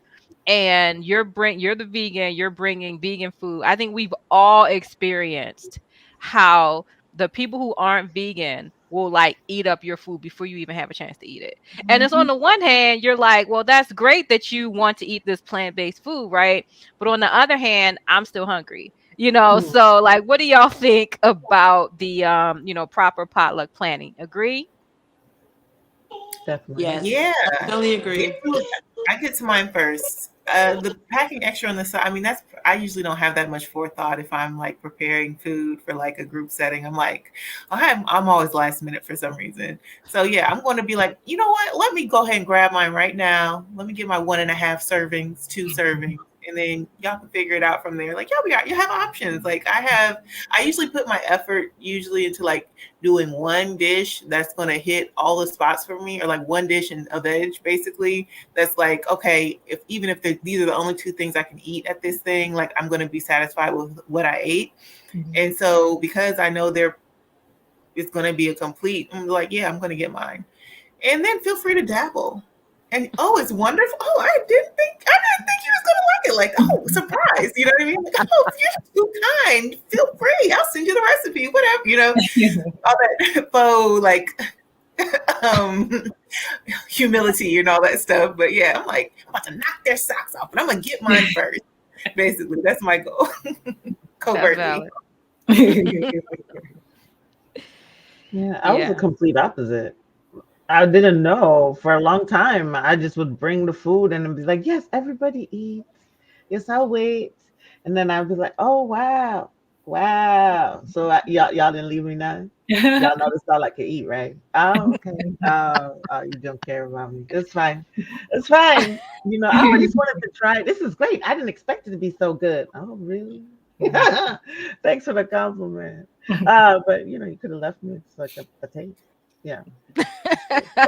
and you're the vegan, you're bringing vegan food. I think we've all experienced how the people who aren't vegan will like eat up your food before you even have a chance to eat it. And it's on the one hand, you're like, well, that's great that you want to eat this plant-based food, right? But on the other hand, I'm still hungry. So like, what do y'all think about the proper potluck planning? Agree? Definitely. Yes. Yeah. Definitely agree. I get to mine first. The packing extra on the side. I mean, I usually don't have that much forethought if I'm like preparing food for like a group setting. I'm like, I'm always last minute for some reason. So yeah, I'm going to be like, you know what? Let me go ahead and grab mine right now. Let me get my 1.5 servings, 2 servings, and then y'all can figure it out from there. Like, you have options. Like I usually put my effort into like doing one dish that's going to hit all the spots for me, or like one dish and a veg basically. That's like, okay, even if these are the only 2 things I can eat at this thing, like I'm going to be satisfied with what I ate. Mm-hmm. And so because I know it's going to be a complete, I'm like, yeah, I'm going to get mine. And then feel free to dabble. And it's wonderful. I didn't think you was gonna like it. Like, surprise. You know what I mean? Like, you're too kind. Feel free. I'll send you the recipe. Whatever. All that faux like humility and all that stuff. But yeah, I'm like, I'm about to knock their socks off, but I'm gonna get mine first. Basically, that's my goal. Covertly. Yeah, I was a complete opposite. I didn't know for a long time. I just would bring the food and be like, yes, everybody eats. Yes, I'll wait. And then I'd be like, oh, wow. So y'all didn't leave me none? Y'all noticed all I could eat, right? Oh, okay. You don't care about me. It's fine. It's fine. I just wanted to try. This is great. I didn't expect it to be so good. Oh, really? Thanks for the compliment. But you could have left me with like a taste. Yeah.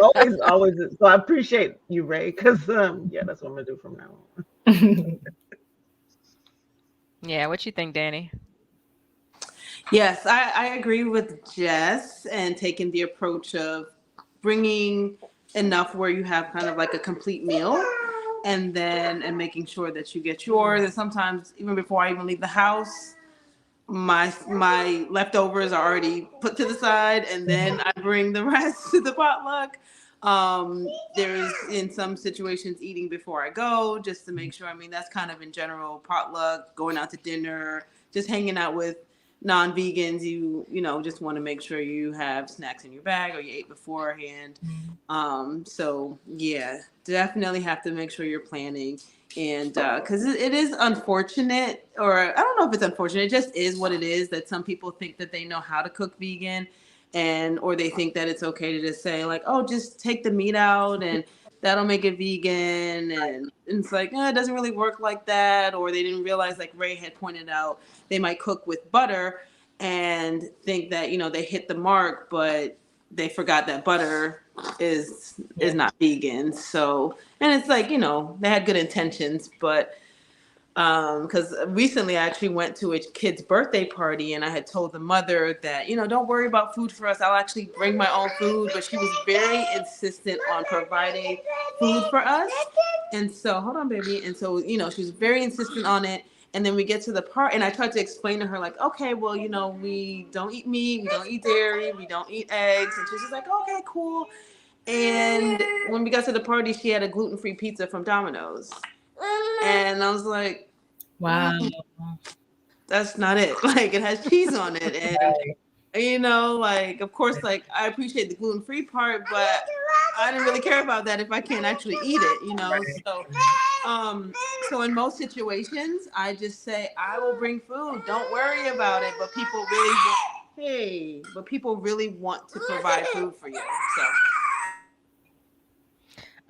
Always, always. So I appreciate you, Ray, because yeah, that's what I'm gonna do from now on. Yeah, what you think, Danny? Yes, I agree with Jess and taking the approach of bringing enough where you have kind of like a complete meal and making sure that you get yours. And sometimes even before I even leave the house, my leftovers are already put to the side, and then I bring the rest to the potluck. There's in some situations eating before I go, just to make sure. I mean, that's kind of in general potluck, going out to dinner, just hanging out with non-vegans. You just want to make sure you have snacks in your bag or you ate beforehand. So yeah, definitely have to make sure you're planning. And because it is unfortunate, or I don't know if it's unfortunate, it just is what it is, that some people think that they know how to cook vegan, and or they think that it's okay to just say like, oh, just take the meat out and that'll make it vegan. And it's like, it doesn't really work like that. Or they didn't realize, like Ray had pointed out, they might cook with butter and think that they hit the mark, but they forgot that butter is not vegan. So, and it's like, they had good intentions, but because recently I actually went to a kid's birthday party, and I had told the mother that, don't worry about food for us, I'll actually bring my own food. But she was very insistent on providing food for us. And so, hold on, baby. And so, she was very insistent on it. And then we get to the part, and I tried to explain to her, like, okay, well, we don't eat meat, we don't eat dairy, we don't eat eggs. And she was just like, okay, cool. And when we got to the party, she had a gluten-free pizza from Domino's. And I was like, Wow. that's not it. Like, it has cheese on it. And, like, of course, like, I appreciate the gluten-free part, but I didn't really care about that if I can't actually eat it. So in most situations, I just say, I will bring food. Don't worry about it. But people really want to provide food for you. So.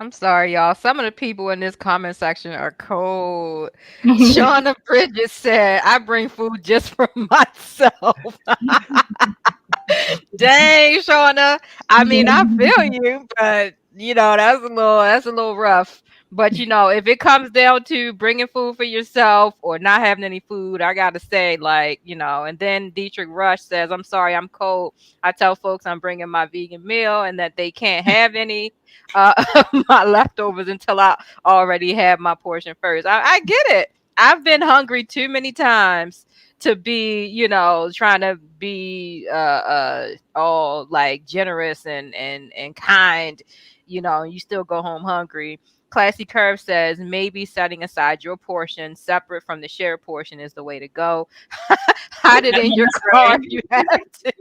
I'm sorry, y'all. Some of the people in this comment section are cold. Shauna Bridges said, I bring food just for myself. Dang, Shauna. I mean, I feel you, but that's a little rough. But if it comes down to bringing food for yourself or not having any food, I gotta say, like, and then Dietrich Rush says, I'm sorry, I'm cold. I tell folks I'm bringing my vegan meal and that they can't have any of my leftovers until I already have my portion first. I get it. I've been hungry too many times to be, trying to be all like generous and kind, you still go home hungry. Classy Curve says maybe setting aside your portion separate from the shared portion is the way to go. Hide it in your car if you have to.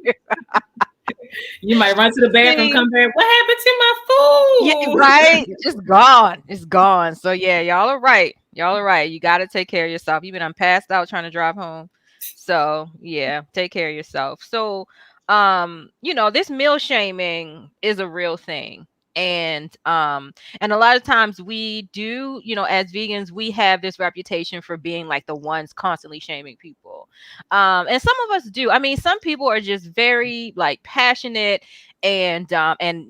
You might run to the bathroom, come back. What happened to my food? Yeah, right. It's gone. It's gone. So yeah, y'all are right. Y'all are right. You got to take care of yourself. Even I'm passed out trying to drive home. So yeah, take care of yourself. So, this meal shaming is a real thing. And a lot of times we do, as vegans, we have this reputation for being like the ones constantly shaming people. And some of us do. I mean, some people are just very like passionate and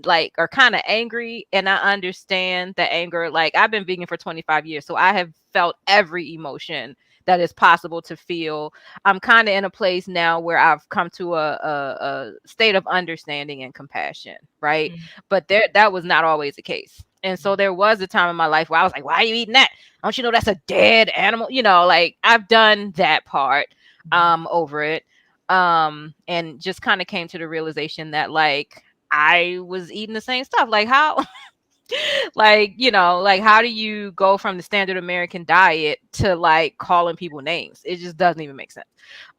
like are kind of angry, and I understand the anger. Like, I've been vegan for 25 years, so I have felt every emotion that is possible to feel. I'm kind of in a place now where I've come to a state of understanding and compassion, right? But that was not always the case. And so there was a time in my life where I was like, why are you eating that? Don't you know that's a dead animal? Like, I've done that part over it. And just kind of came to the realization that, like, I was eating the same stuff. Like, how like how do you go from the standard American diet to like calling people names? It just doesn't even make sense.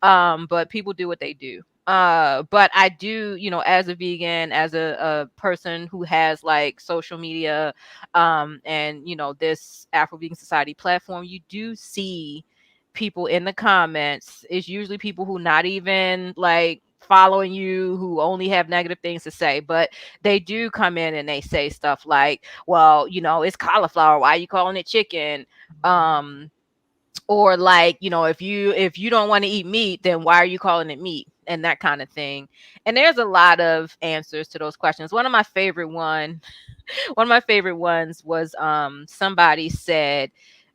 But people do what they do. But I do, as a vegan, as a person who has like social media, and this Afro-Vegan Society platform, you do see people in the comments. It's usually people who not even like following you, who only have negative things to say, but they do come in and they say stuff like, well, it's cauliflower, why are you calling it chicken? or like, if you don't want to eat meat, then why are you calling it meat, and that kind of thing. And there's a lot of answers to those questions. One of my favorite ones was, somebody said,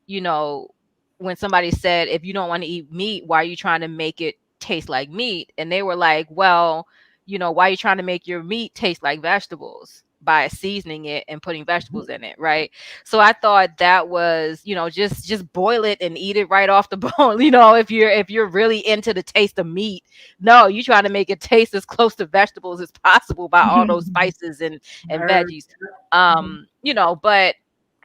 you know when somebody said, if you don't want to eat meat, why are you trying to make it taste like meat? And they were like, well, why are you trying to make your meat taste like vegetables by seasoning it and putting vegetables in it, right? So I thought that was, just boil it and eat it right off the bone. If you're really into the taste of meat, no, you trying to make it taste as close to vegetables as possible by all those spices and Herbs. veggies.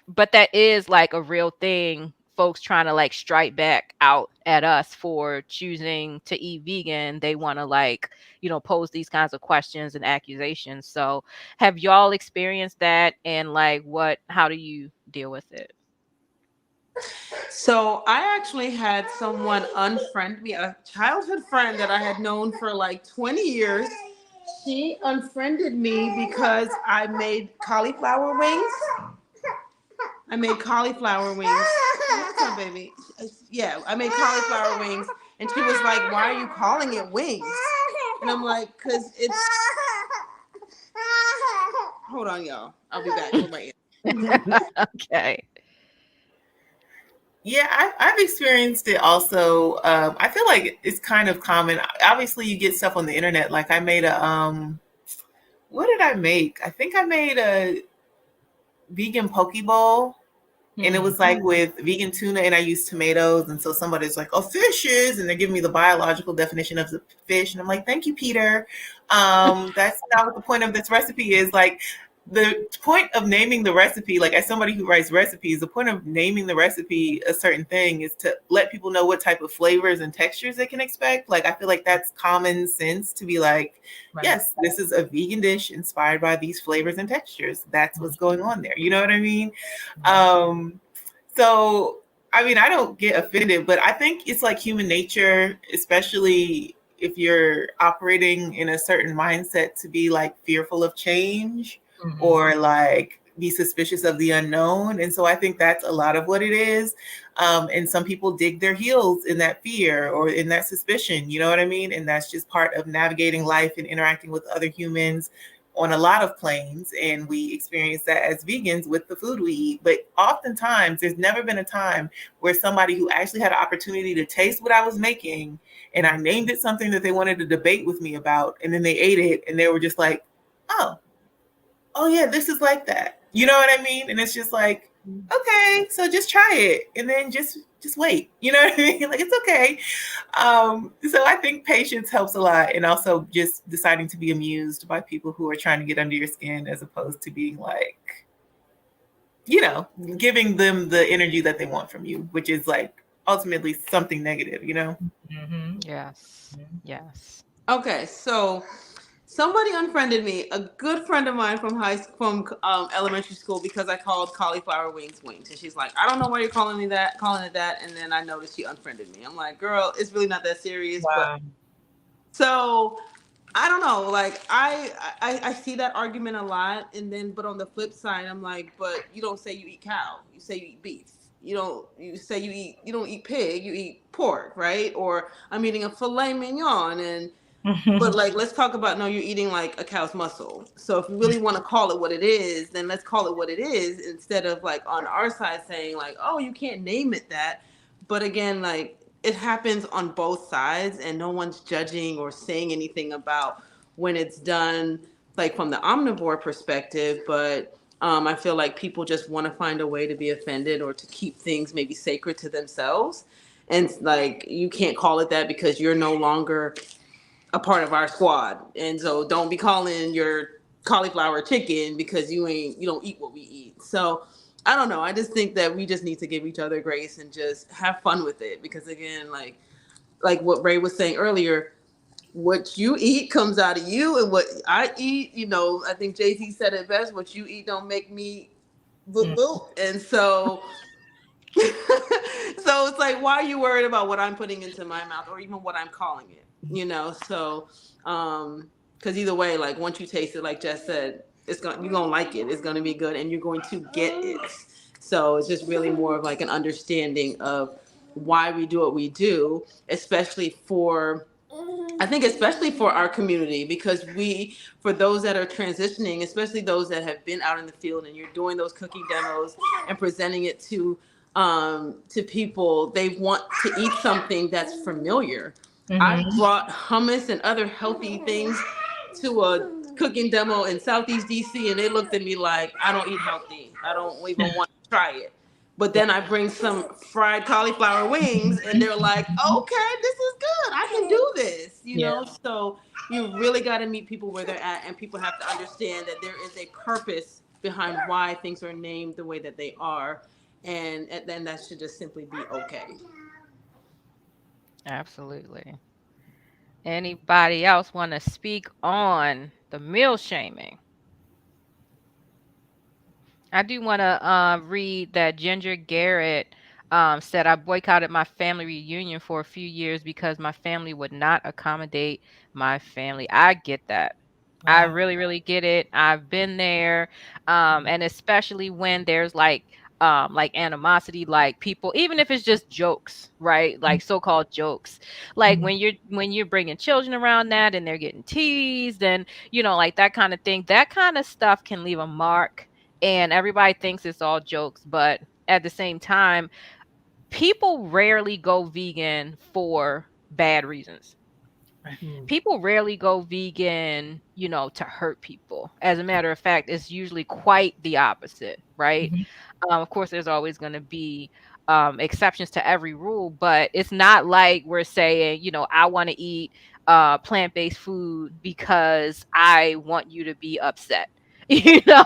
But that is like a real thing. Folks trying to like strike back out at us for choosing to eat vegan. They want to like, pose these kinds of questions and accusations. So have y'all experienced that? And like, how do you deal with it? So I actually had someone unfriend me, a childhood friend that I had known for like 20 years. She unfriended me because I made cauliflower wings. I made cauliflower wings. What's up, baby? Yeah, I made cauliflower wings. And she was like, why are you calling it wings? And I'm like, because it's... Hold on, y'all. I'll be back with my Okay. Yeah, I've experienced it also. I feel like it's kind of common. Obviously, you get stuff on the internet. Like I made what did I make? I think I made a vegan poke bowl. And it was like with vegan tuna, and I used tomatoes. And so somebody's like, oh, fishes. And they're giving me the biological definition of the fish. And I'm like, thank you, Peter. That's not what the point of this recipe is. Like, the point of naming the recipe, like as somebody who writes recipes, the point of naming the recipe a certain thing is to let people know what type of flavors and textures they can expect. Like, I feel like that's common sense to be like, Right. yes, this is a vegan dish inspired by these flavors and textures. That's what's going on there. You know what I mean? So, I mean, I don't get offended, but I think it's like human nature, especially if you're operating in a certain mindset, to be like fearful of change or like be suspicious of the unknown. And so I think that's a lot of what it is. And some people dig their heels in that fear or in that suspicion, you know what I mean? And that's just part of navigating life and interacting with other humans on a lot of planes. And we experience that as vegans with the food we eat. But oftentimes there's never been a time where somebody who actually had an opportunity to taste what I was making and I named it something that they wanted to debate with me about, and then they ate it and they were just like, oh yeah, this is like that. You know what I mean? And it's just like, okay, so just try it and then just wait. You know what I mean? Like, it's okay. So I think patience helps a lot, and also just deciding to be amused by people who are trying to get under your skin as opposed to being like, giving them the energy that they want from you, which is like ultimately something negative, Yes. Yes. Okay, so somebody unfriended me, a good friend of mine from elementary school, because I called cauliflower wings. And she's like, I don't know why you're calling it that. And then I noticed she unfriended me. I'm like, girl, it's really not that serious. Wow. But so I don't know. Like I see that argument a lot. And then, but on the flip side, I'm like, but you don't say you eat cow. You say you eat beef. You don't eat pig. You eat pork, right? Or I'm eating a filet mignon and. But like, let's talk about, no, you're eating like a cow's muscle. So if you really want to call it what it is, then let's call it what it is, instead of like on our side saying like, oh, you can't name it that. But again, like, it happens on both sides and no one's judging or saying anything about when it's done like from the omnivore perspective. But I feel like people just want to find a way to be offended or to keep things maybe sacred to themselves. And like, you can't call it that because you're no longer a part of our squad. And so don't be calling your cauliflower chicken because you don't eat what we eat. So I don't know. I just think that we just need to give each other grace and just have fun with it. Because again, like what Ray was saying earlier, what you eat comes out of you, and what I eat, I think Jay-Z said it best, what you eat don't make me boo. And so so it's like, why are you worried about what I'm putting into my mouth or even what I'm calling it? So because either way, like, once you taste it, like Jess said, you're gonna like it. It's gonna be good, and you're going to get it. So it's just really more of like an understanding of why we do what we do, especially for, I think especially for our community, because we, for those that are transitioning, especially those that have been out in the field and you're doing those cooking demos and presenting it to people, they want to eat something that's familiar. I Mm-hmm. brought hummus and other healthy things to a cooking demo in Southeast DC, and they looked at me like, I don't eat healthy. I don't even want to try it. But then I bring some fried cauliflower wings, and they're like, okay, this is good. I can do this, you Yeah. know? So you really got to meet people where they're at, and people have to understand that there is a purpose behind why things are named the way that they are. And then that should just simply be okay. Absolutely. Anybody else want to speak on the meal shaming? I do want to read that Ginger Garrett said, I boycotted my family reunion for a few years because my family would not accommodate my family. I get that. I Wow. really, really get it. I've been there. And especially when there's like animosity, like people, even if it's just jokes, right? Like so-called jokes, like Mhm. when you're bringing children around that and they're getting teased and, like that kind of thing, that kind of stuff can leave a mark, and everybody thinks it's all jokes, but at the same time, people rarely go vegan for bad reasons. Right. People rarely go vegan, to hurt people. As a matter of fact, it's usually quite the opposite, right? Mhm. Of course, there's always going to be exceptions to every rule, but it's not like we're saying, I want to eat plant-based food because I want you to be upset, you know?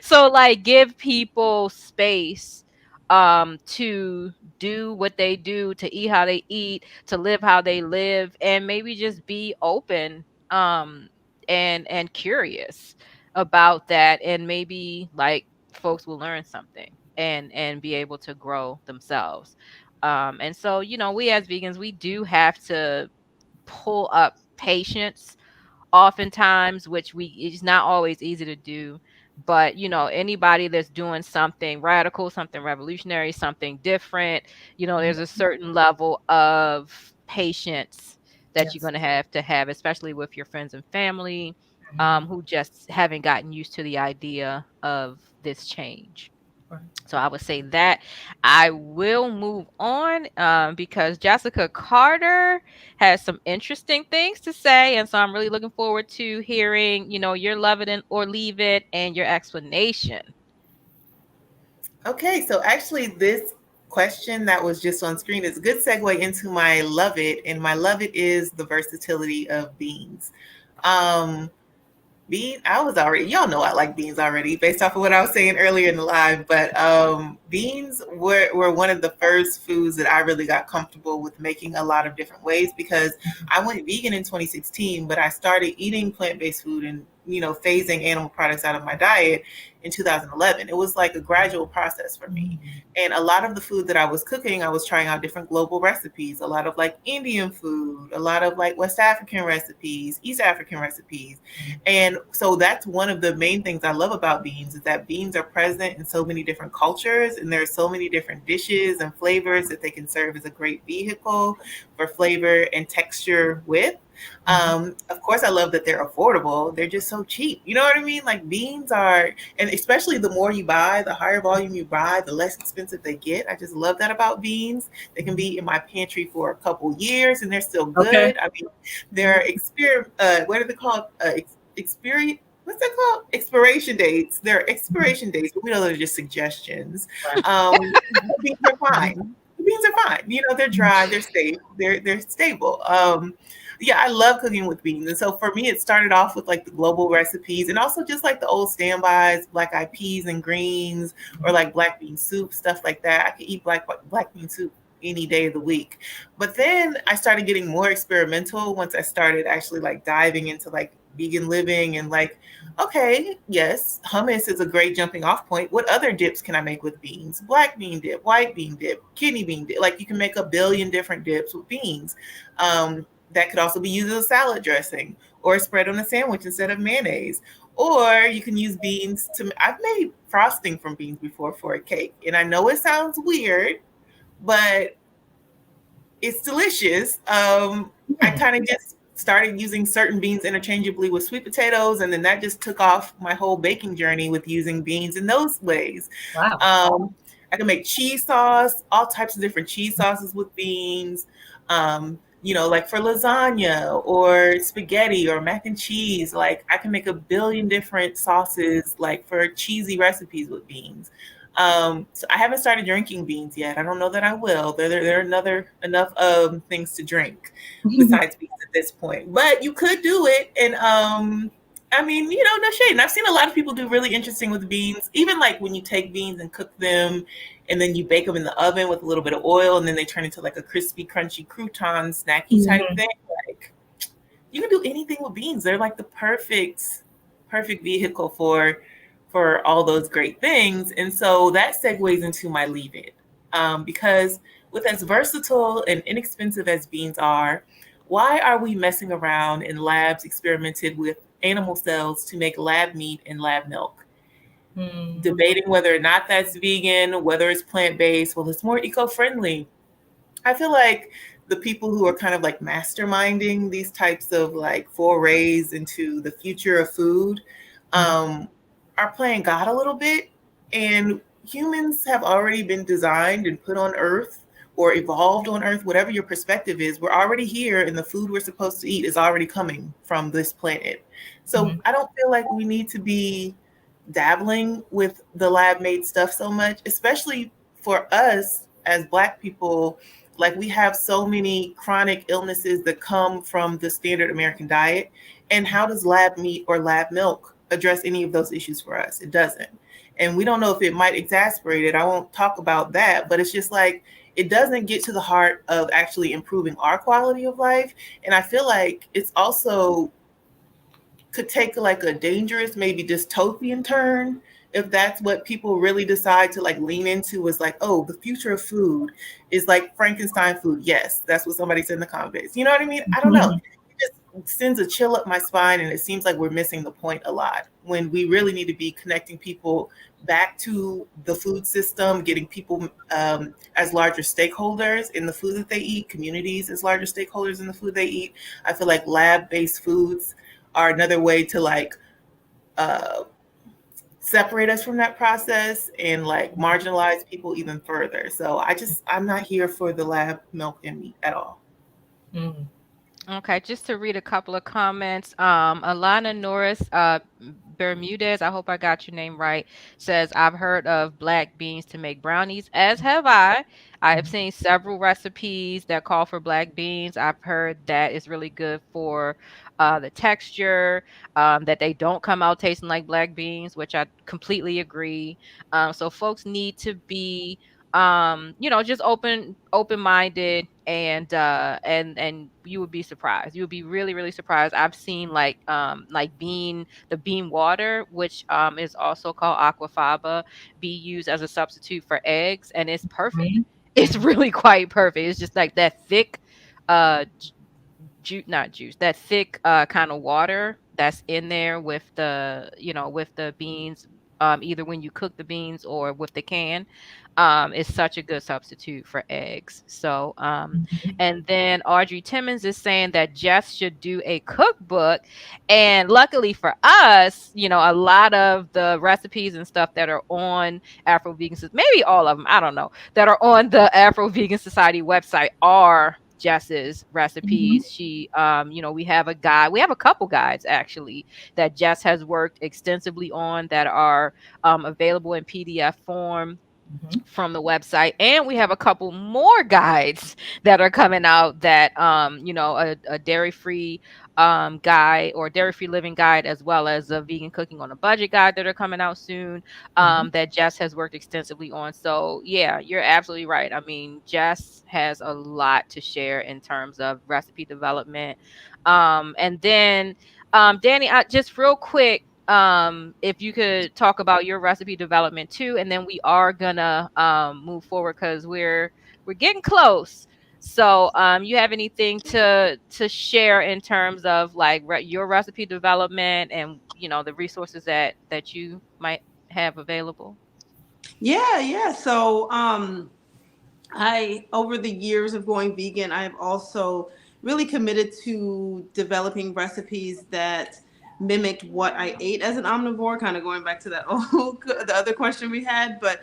So, like, give people space to do what they do, to eat how they eat, to live how they live, and maybe just be open and curious about that, and maybe like folks will learn something and be able to grow themselves. And so, we as vegans, we do have to pull up patience oftentimes, which we it's not always easy to do. But anybody that's doing something radical, something revolutionary, something different, Mhm. there's a certain level of patience that you're Yes. going to have, especially with your friends and family, Mhm. who just haven't gotten used to the idea of this change. Right. So I would say that I will move on because Jessica Carter has some interesting things to say. And so I'm really looking forward to hearing, your love it or leave it and your explanation. Okay, so actually, this question that was just on screen is a good segue into my love it, and my love it is the versatility of beans. Um, I was already, y'all know I like beans already based off of what I was saying earlier in the live, but beans were one of the first foods that I really got comfortable with making a lot of different ways, because I went vegan in 2016, but I started eating plant-based food and, phasing animal products out of my diet in 2011. It was like a gradual process for me. Mhm. And a lot of the food that I was cooking, I was trying out different global recipes, a lot of like Indian food, a lot of like West African recipes, East African recipes. And so that's one of the main things I love about beans, is that beans are present in so many different cultures, and there's so many different dishes and flavors that they can serve as a great vehicle for flavor and texture with. Mhm. Of course, I love that they're affordable. They're just so cheap. You know what I mean? Like beans are, and especially the more you buy, the higher volume you buy, the less expensive they get. I just love that about beans. They can be in my pantry for a couple years and they're still Okay. good. I mean, they're what are they called? Experience. What's that called? Expiration dates. They're Mhm. expiration dates, but we know they're just suggestions. Right. Beans are Mhm. fine. Beans are fine. They're Mhm. dry, they're safe, they're stable. Yeah, I love cooking with beans. And so for me, it started off with like the global recipes and also just like the old standbys, black eyed peas and greens, or like black bean soup, stuff like that. I could eat black bean soup any day of the week. But then I started getting more experimental once I started actually like diving into like vegan living and like, okay, yes, hummus is a great jumping off point. What other dips can I make with beans? Black bean dip, white bean dip, kidney bean dip. Like you can make a billion different dips with beans. That could also be used as a salad dressing or spread on a sandwich instead of mayonnaise. Or you can use beans I've made frosting from beans before for a cake. And I know it sounds weird, but it's delicious. I Hmm. kind of just started using certain beans interchangeably with sweet potatoes, and then that just took off my whole baking journey with using beans in those ways. Wow. I can make cheese sauce, all types of different cheese sauces with beans. Like for lasagna or spaghetti or mac and cheese, like I can make a billion different sauces, like for cheesy recipes with beans. So I haven't started drinking beans yet. I don't know that I will. There are another enough things to drink besides beans at this point. But you could do it, and I mean, no shade. And I've seen a lot of people do really interesting with beans. Even like when you take beans and cook them, and then you bake them in the oven with a little bit of oil, and then they turn into like a crispy, crunchy crouton snacky type Mhm. thing. Like you can do anything with beans. They're like the perfect vehicle for all those great things. And so that segues into my leave it. Because with as versatile and inexpensive as beans are, why are we messing around in labs experimented with animal cells to make lab meat and lab milk? Mm. Debating whether or not that's vegan, whether it's plant based, well, it's more eco friendly. I feel like the people who are kind of like masterminding these types of like forays into the future of food Mhm. um, are playing God a little bit. And humans have already been designed and put on Earth or evolved on Earth, whatever your perspective is. We're already here, and the food we're supposed to eat is already coming from this planet. So Mhm. I don't feel like we need to be dabbling with the lab made stuff so much, especially for us as Black people. Like we have so many chronic illnesses that come from the standard American diet. And how does lab meat or lab milk address any of those issues for us? It doesn't. And we don't know if it might exacerbate it. I won't talk about that, but it's just like it doesn't get to the heart of actually improving our quality of life. And I feel like it's also could take like a dangerous, maybe dystopian turn if that's what people really decide to like lean into is like, oh, the future of food is like Frankenstein food. Yes, that's what somebody said in the comments. You know what I mean? I don't know. Mhm. It just sends a chill up my spine, and it seems like we're missing the point a lot when we really need to be connecting people back to the food system, getting people as larger stakeholders in the food that they eat, communities as larger stakeholders in the food they eat. I feel like lab-based foods are another way to like uh, separate us from that process and like marginalize people even further. So I'm not here for the lab milk and meat at all. Mhm. Okay, just to read a couple of comments. Alana Norris, Bermudez, I hope I got your name right, says, I've heard of black beans to make brownies, as have I. I have Mhm. seen several recipes that call for black beans. I've heard that it's really good for the texture, that they don't come out tasting like black beans, which I completely agree. So folks need to be just open minded, and you would be surprised. You would be really really surprised. I've seen like the bean water, which is also called aquafaba, be used as a substitute for eggs, and it's perfect. Mhm. It's really quite perfect. It's just like that thick uh not juice, that thick kind of water that's in there with the beans, either when you cook the beans or with the can. Is such a good substitute for eggs. So Mhm. and then Audrey Timmons is saying that Jess should do a cookbook. And luckily for us, a lot of the recipes and stuff that are on Afro Vegan, maybe all of them, I don't know, that are on the Afro Vegan Society website are Jess's Mhm. recipes. We have we have a couple guides actually that Jess has worked extensively on that are available in PDF form Mhm. from the website, and we have a couple more guides that are coming out, that a dairy free guide, or dairy free living guide, as well as a vegan cooking on a budget guide, that are coming out soon, Mhm. that Jess has worked extensively on. So yeah, you're absolutely right. I mean, Jess has a lot to share in terms of recipe development. And then Danny, just real quick, if you could talk about your recipe development too, and then we are gonna move forward because we're getting close. So you have anything to share in terms of like your recipe development, and the resources that you might have available? Yeah, yeah. So I, over the years of going vegan, I have also really committed to developing recipes that mimicked what I ate as an omnivore, kind of going back to that the other question we had, but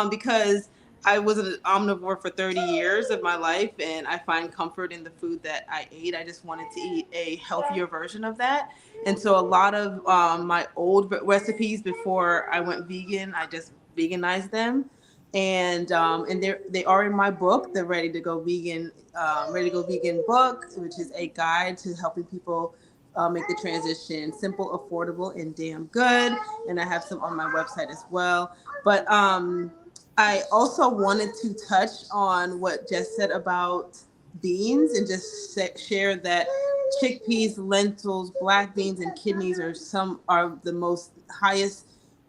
because I was an omnivore for 30 years of my life and I find comfort in the food that I ate. I just wanted to eat a healthier version of that. And so a lot of my old recipes before I went vegan, I just veganized them, and they are in my book, the Ready to Go Vegan book, which is a guide to helping people make the transition simple, affordable, and damn good. And I have some on my website as well. But I also wanted to touch on what Jess said about beans and just share that chickpeas, lentils, black beans, and kidneys are the most highest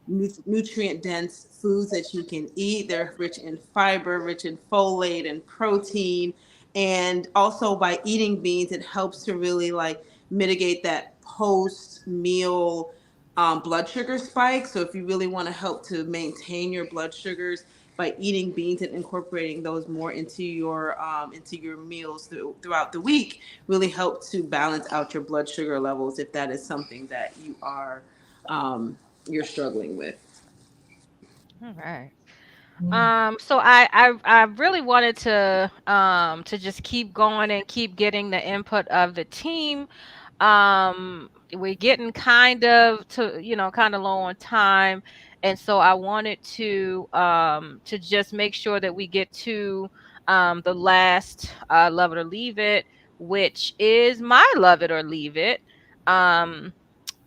nutrient dense foods that you can eat. They're rich in fiber, rich in folate and protein. And also by eating beans, it helps to really like mitigate that post meal blood sugar spike. So if you really want to help to maintain your blood sugars by eating beans and incorporating those more into your meals throughout the week, really help to balance out your blood sugar levels if that is something that um, you're struggling with. All right. Mm. So I really wanted to just keep going and keep getting the input of the team. We're getting kind of low on time, and so I wanted to just make sure that we get to the last love it or leave it, which is my love it or leave it. Um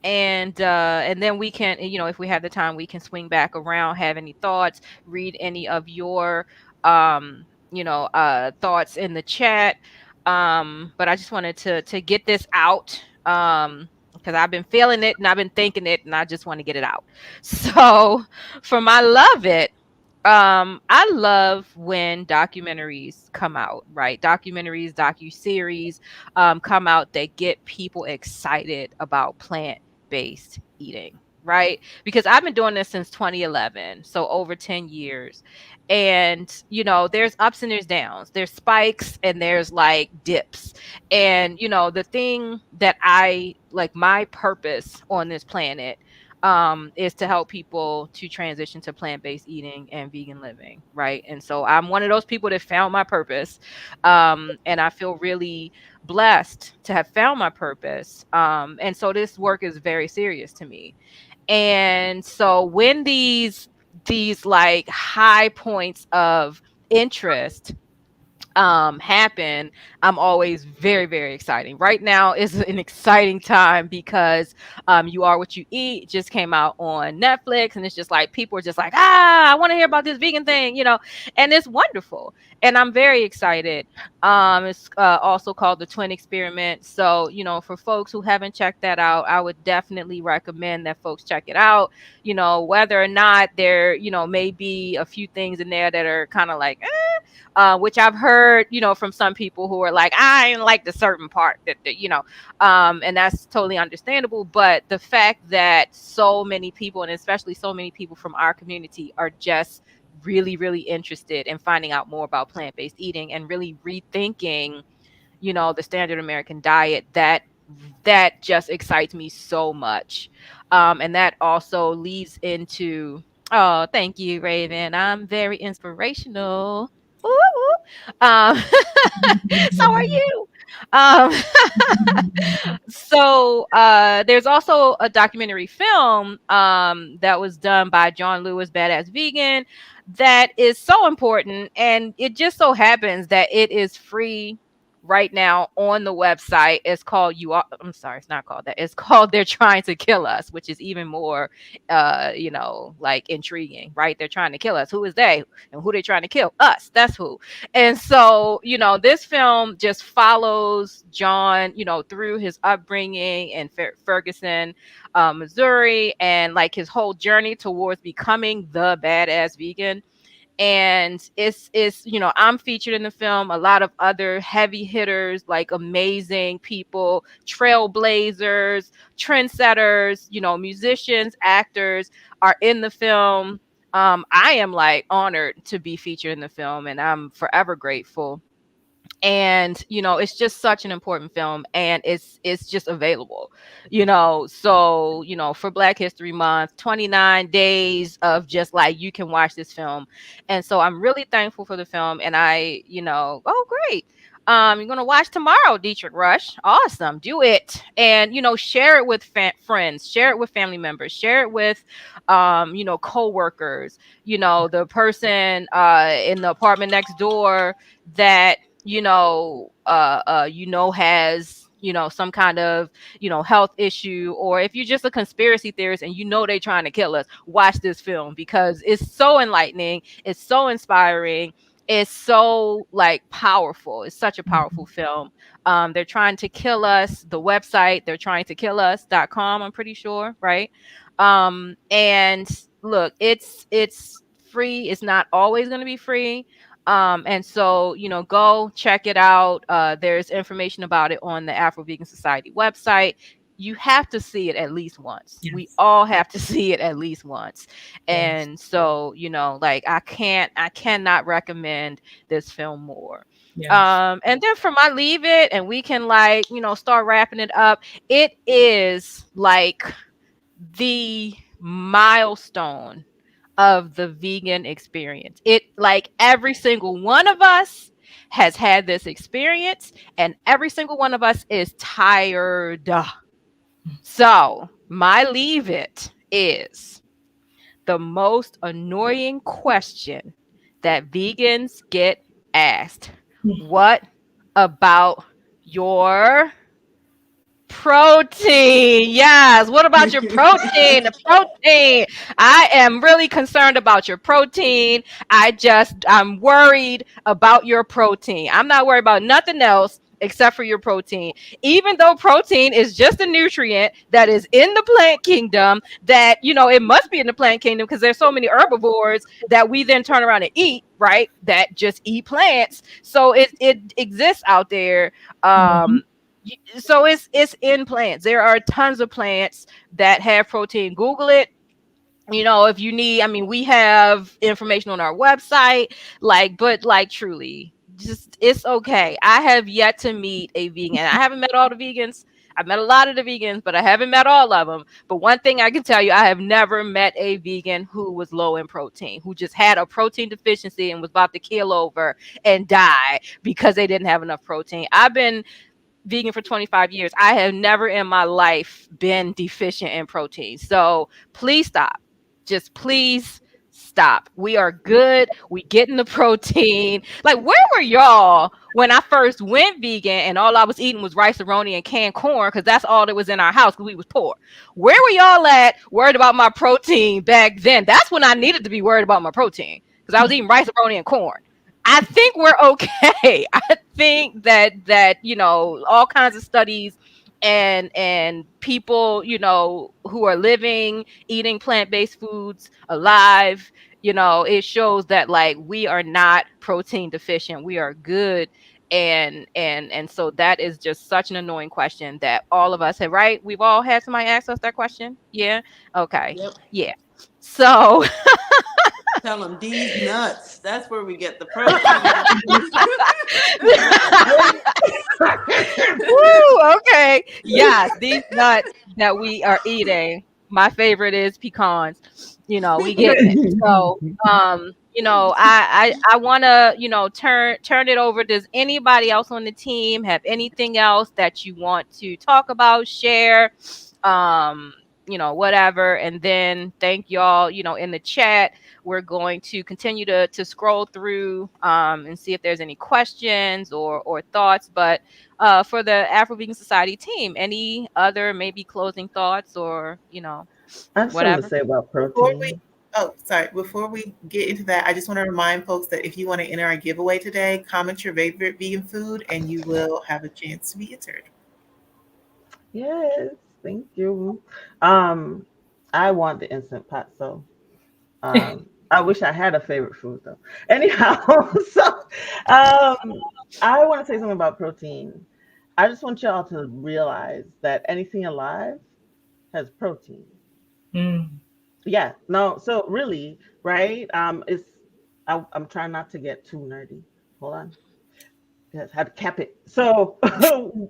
and then we can, if we have the time, we can swing back around, have any thoughts, read any of your thoughts in the chat. But I just wanted to get this out, because I've been feeling it and I've been thinking it and I just want to get it out. So for my love it, I love when documentaries come out, right? Documentaries, docu-series come out that get people excited about plant-based eating, right? Because I've been doing this since 2011, so over 10 years. And there's ups and there's downs, there's spikes and there's like dips. And the thing that I like, my purpose on this planet is to help people to transition to plant-based eating and vegan living, right? And so I'm one of those people that found my purpose, and I feel really blessed to have found my purpose. And so this work is very serious to me. And so when these like high points of interest happen, I'm always very, very exciting. Right now is an exciting time because You Are What You Eat just came out on Netflix, and it's just like people are just like, I want to hear about this vegan thing, and it's wonderful. And I'm very excited. It's also called The Twin Experiment. So, for folks who haven't checked that out, I would definitely recommend that folks check it out. Whether or not there, may be a few things in there that are kind of like, which I've heard, from some people who are like, I didn't like the certain part and that's totally understandable. But the fact that so many people, and especially so many people from our community, are just really, really interested in finding out more about plant-based eating and really rethinking, the standard American diet, that just excites me so much. And that also leads into, oh, thank you, Raven. I'm very inspirational. Ooh, ooh. So are you. Um, so there's also a documentary film that was done by John Lewis, Badass Vegan, that is so important. And it just so happens that it is free right now on the website. It's called I'm sorry, it's not called that. It's called They're Trying to Kill Us, which is even more like intriguing, right? They're trying to kill us. Who is they? And who they trying to kill? Us. That's who. And so, this film just follows John, through his upbringing in Ferguson, Missouri, and like his whole journey towards becoming the badass vegan. And it's I'm featured in the film. A lot of other heavy hitters, like amazing people, trailblazers, trendsetters, musicians, actors are in the film. I am like honored to be featured in the film, and I'm forever grateful. And it's just such an important film, and it's just available, so for Black History Month, 29 days of just like you can watch this film. And so I'm really thankful for the film. And oh great, you're gonna watch tomorrow, Dietrich Rush. Awesome, do it. And share it with friends, share it with family members, share it with co-workers, the person in the apartment next door that has some kind of health issue. Or if you're just a conspiracy theorist and they're trying to kill us, watch this film, because it's so enlightening, it's so inspiring, it's so like powerful. It's such a powerful film. They're trying to kill us. The website, they're trying to kill us.com, I'm pretty sure, right? And look, it's free. It's not always going to be free. And so, go check it out. There's information about it on the Afro-Vegan Society website. You have to see it at least once. Yes. We all have to see it at least once. Yes. And so, like I cannot recommend this film more. Yes. And then for my leave it, and we can like, start wrapping it up. It is like the milestone of the vegan experience. It like every single one of us has had this experience, and every single one of us is tired. So my leave it is the most annoying question that vegans get asked. What about your protein? Yes. What about your protein? The protein. I am really concerned about your protein. I'm worried about your protein. I'm not worried about nothing else except for your protein. Even though protein is just a nutrient that is in the plant kingdom, that, it must be in the plant kingdom because there's so many herbivores that we then turn around and eat, right? That just eat plants. So it exists out there. So it's in plants. There are tons of plants that have protein. Google it. If you need, I mean, we have information on our website, but truly, just, it's okay. I have yet to meet a vegan. I haven't met all the vegans. I've met a lot of the vegans, but I haven't met all of them. But one thing I can tell you, I have never met a vegan who was low in protein, who just had a protein deficiency and was about to keel over and die because they didn't have enough protein. I've been vegan for 25 years. I have never in my life been deficient in protein. So please stop. Just please stop. We are good. We getting the protein. Like, where were y'all when I first went vegan and all I was eating was rice-a-roni and canned corn, because that's all that was in our house because we was poor? Where were y'all at worried about my protein back then? That's when I needed to be worried about my protein, because I was eating rice-a-roni and corn. I think we're okay. I think that all kinds of studies and people, who are living, eating plant-based foods, alive, it shows that like we are not protein deficient. We are good. And so that is just such an annoying question that all of us have, right? We've all had somebody ask us that question. Yeah. Okay. Yep. Yeah. So Tell them these nuts. That's where we get the protein. woo, okay. Yes, these nuts that we are eating. My favorite is pecans. We get it. So I wanna, turn it over. Does anybody else on the team have anything else that you want to talk about, share? Whatever. And then thank y'all, in the chat. We're going to continue to scroll through and see if there's any questions or thoughts. But for the Afro-Vegan Society team, any other maybe closing thoughts or, I just want whatever? to say about protein. Before we get into that, I just want to remind folks that if you want to enter our giveaway today, comment your favorite vegan food and you will have a chance to be entered. Yes, thank you. I want the instant pot, so I wish I had a favorite food though. Anyhow, so I want to say something about protein. I just want y'all to realize that anything alive has protein. Mm. Yeah, no, so really, right? I'm trying not to get too nerdy. Hold on. Yes, had to cap it. So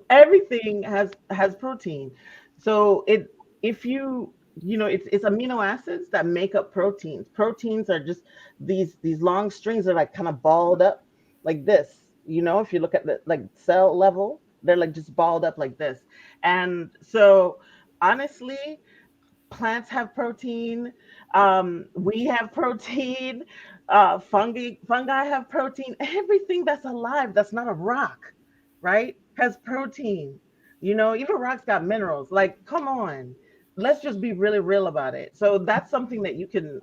everything has protein. So it if you know it's amino acids that make up proteins. Proteins are just these long strings that are like kind of balled up like this. You know, if you look at the like cell level, they're like just balled up like this. And so honestly, plants have protein. We have protein. Fungi have protein. Everything that's alive that's not a rock, right, has protein. You know, even rocks got minerals. Like, come on, let's just be really real about it. So that's something that you can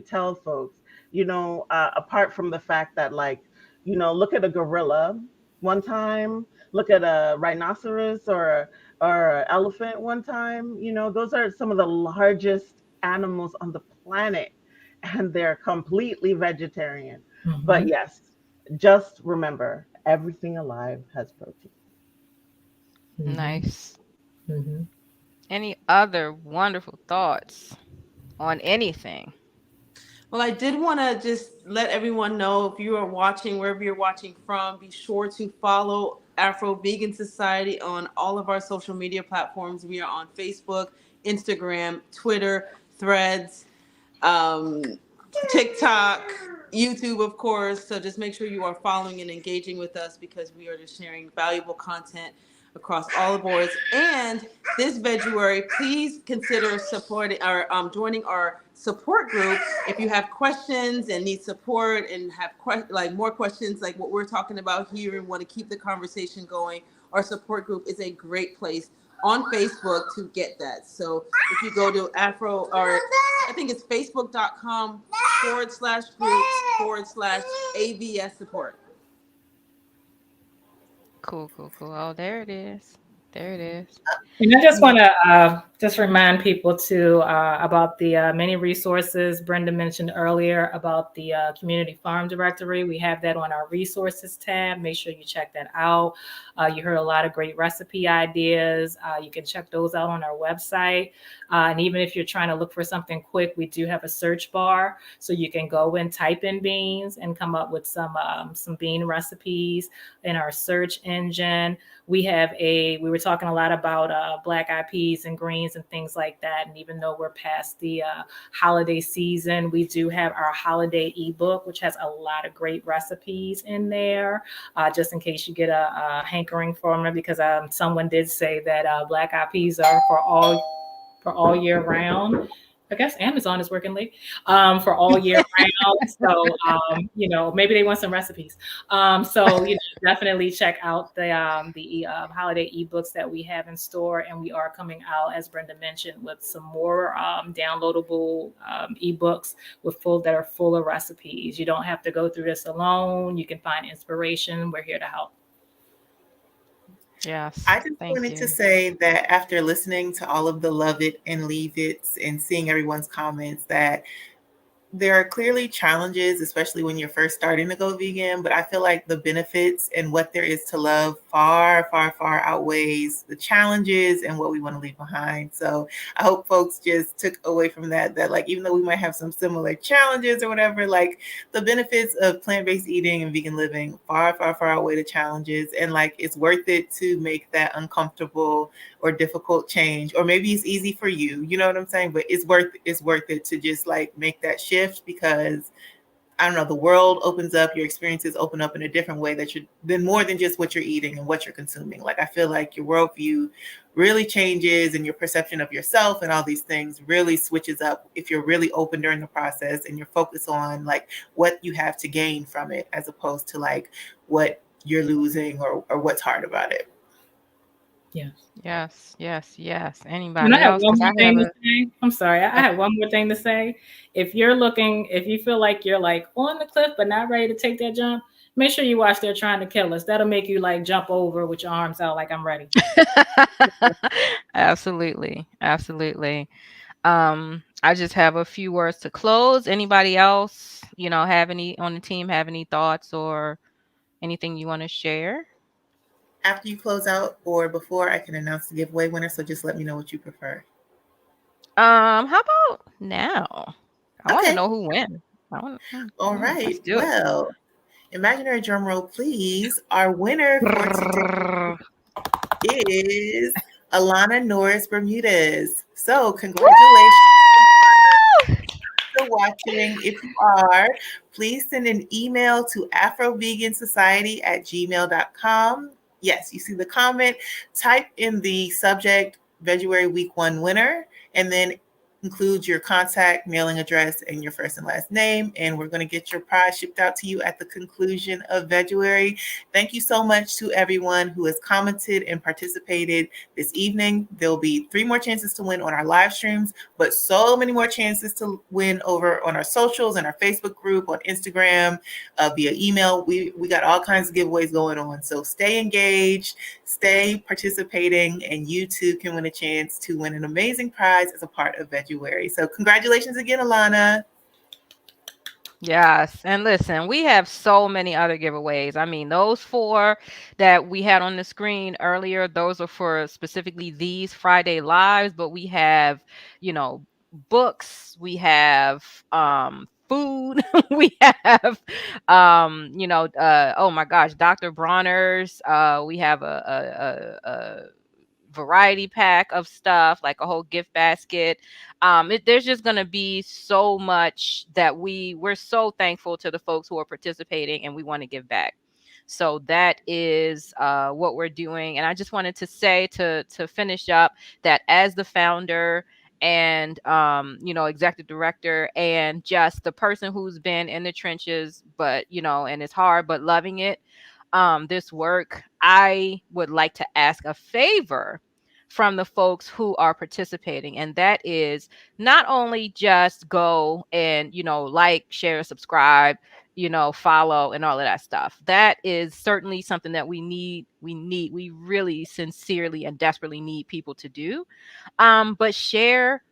tell folks. You know, apart from the fact that like, you know, look at a gorilla one time, look at a rhinoceros or elephant one time. You know, those are some of the largest animals on the planet, and they're completely vegetarian. But Mhm. yes, just remember everything alive has protein. Mhm. Nice. Mhm. Any other wonderful thoughts on anything? Well, I did want to just let everyone know, if you are watching, wherever you're watching from, be sure to follow Afro-Vegan Society on all of our social media platforms. We are on Facebook, Instagram, Twitter, Threads, um, TikTok, YouTube, of course. So just make sure you are following and engaging with us, because we are just sharing valuable content across all the boards. And this Veguary, please consider supporting or joining our support group if you have questions and need support and have like more questions like what we're talking about here and want to keep the conversation going. Our support group is a great place on Facebook to get that. So if you go to I think it's facebook.com/groups/AVS support. Cool, cool, cool. Oh, there it is. There it is. And I just want to just remind people too about the many resources Brenda mentioned earlier about the community farm directory. We have that on our resources tab. Make sure you check that out. You heard a lot of great recipe ideas. You can check those out on our website. And even if you're trying to look for something quick, we do have a search bar, so you can go and type in beans and come up with some bean recipes in our search engine. We were talking a lot about black eyed peas and greens and things like that. And even though we're past the holiday season, we do have our holiday ebook, which has a lot of great recipes in there, just in case you get a hankering for them, because someone did say that black eyed peas are for all year round. I guess Amazon is working late for all year round. So, maybe they want some recipes. Definitely check out the holiday ebooks that we have in store. And we are coming out, as Brenda mentioned, with some more downloadable ebooks that are full of recipes. You don't have to go through this alone. You can find inspiration. We're here to help. Yes. I just Thank wanted to you. say that after listening to all of the love it and leave it's and seeing everyone's comments, that there are clearly challenges, especially when you're first starting to go vegan, but I feel like the benefits and what there is to love far, far, far outweighs the challenges and what we want to leave behind. So I hope folks just took away from that like, even though we might have some similar challenges or whatever, like the benefits of plant-based eating and vegan living far, far, far outweigh the challenges. And like, it's worth it to make that uncomfortable or difficult change, or maybe it's easy for you, you know what I'm saying, but it's worth it to just like make that shift, because I don't know, the world opens up, your experiences open up in a different way that you're then more than just what you're eating and what you're consuming. Like I feel like your worldview really changes, and your perception of yourself and all these things really switches up if you're really open during the process and you're focused on like what you have to gain from it, as opposed to like what you're losing or what's hard about it. Yeah. Yes, yes, yes. And I Anybody have else? one Because more I have thing to a. say. I'm sorry. I have one more thing to say. If you feel like you're like on the cliff but not ready to take that jump, make sure you watch They're Trying to Kill Us. That'll make you like jump over with your arms out like I'm ready. Absolutely, absolutely. I just have a few words to close. Anybody else, have any on the team have any thoughts or anything you want to share? After you close out or before, I can announce the giveaway winner. So just let me know what you prefer. How about now? I want to Okay. know who wins. I want. All Let's right. do it. Well, imaginary drum roll, please. Our winner for today is Alana Norris Bermudez. So, congratulations Woo! for watching. If you are, please send an email to afrovegansociety@gmail.com. Yes, you see the comment. Type in the subject Veguary Week 1 winner, and then include your contact, mailing address, and your first and last name. And we're going to get your prize shipped out to you at the conclusion of Veguary. Thank you so much to everyone who has commented and participated this evening. There'll be 3 more chances to win on our live streams, but so many more chances to win over on our socials and our Facebook group, on Instagram, via email. We got all kinds of giveaways going on. So stay engaged, stay participating, and you too can win a chance to win an amazing prize as a part of Veguary. So congratulations again, Alana. Yes. And listen, we have so many other giveaways. I mean, those 4 that we had on the screen earlier, those are for specifically these Friday lives, but we have, you know, books, we have food, we have oh my gosh, Dr. Bronner's, we have a variety pack of stuff, like a whole gift basket. There's just going to be so much that we're so thankful to the folks who are participating, and we want to give back. So that is what we're doing. And I just wanted to say, to finish up, that as the founder and executive director, and just the person who's been in the trenches, but and it's hard, but loving it, this work, I would like to ask a favor from the folks who are participating. And that is not only just go and, like, share, subscribe, follow, and all of that stuff. That is certainly something that we really sincerely and desperately need people to do. But share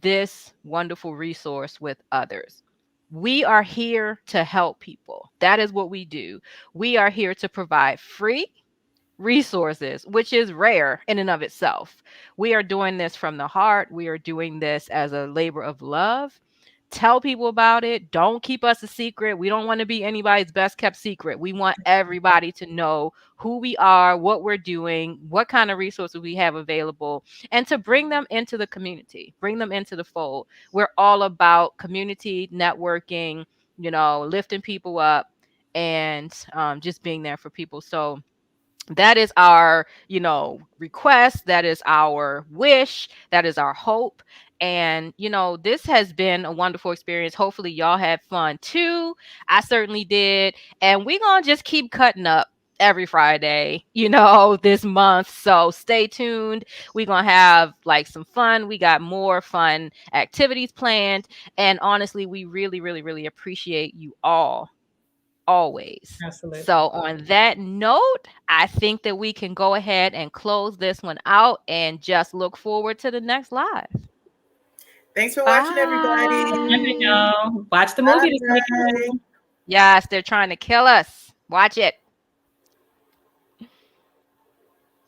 this wonderful resource with others. We are here to help people. That is what we do. We are here to provide free resources, which is rare in and of itself. We are doing this from the heart. We are doing this as a labor of love. Tell people about it. Don't keep us a secret. We don't want to be anybody's best kept secret. We want everybody to know who we are, what we're doing, what kind of resources we have available, and to bring them into the community, bring them into the fold. We're all about community, networking, lifting people up, and just being there for people. So that is our request, that is our wish, that is our hope. And this has been a wonderful experience. Hopefully y'all had fun too. I certainly did. And we're gonna just keep cutting up every Friday this month, so stay tuned. We're gonna have like some fun. We got more fun activities planned, and honestly, we really, really, really appreciate you all, always. Absolutely. So on that note, I think that we can go ahead and close this one out and just look forward to the next live. Thanks for watching, everybody. Bye. Watch the movie this Bye. weekend. Yes, they're trying to kill us. Watch it.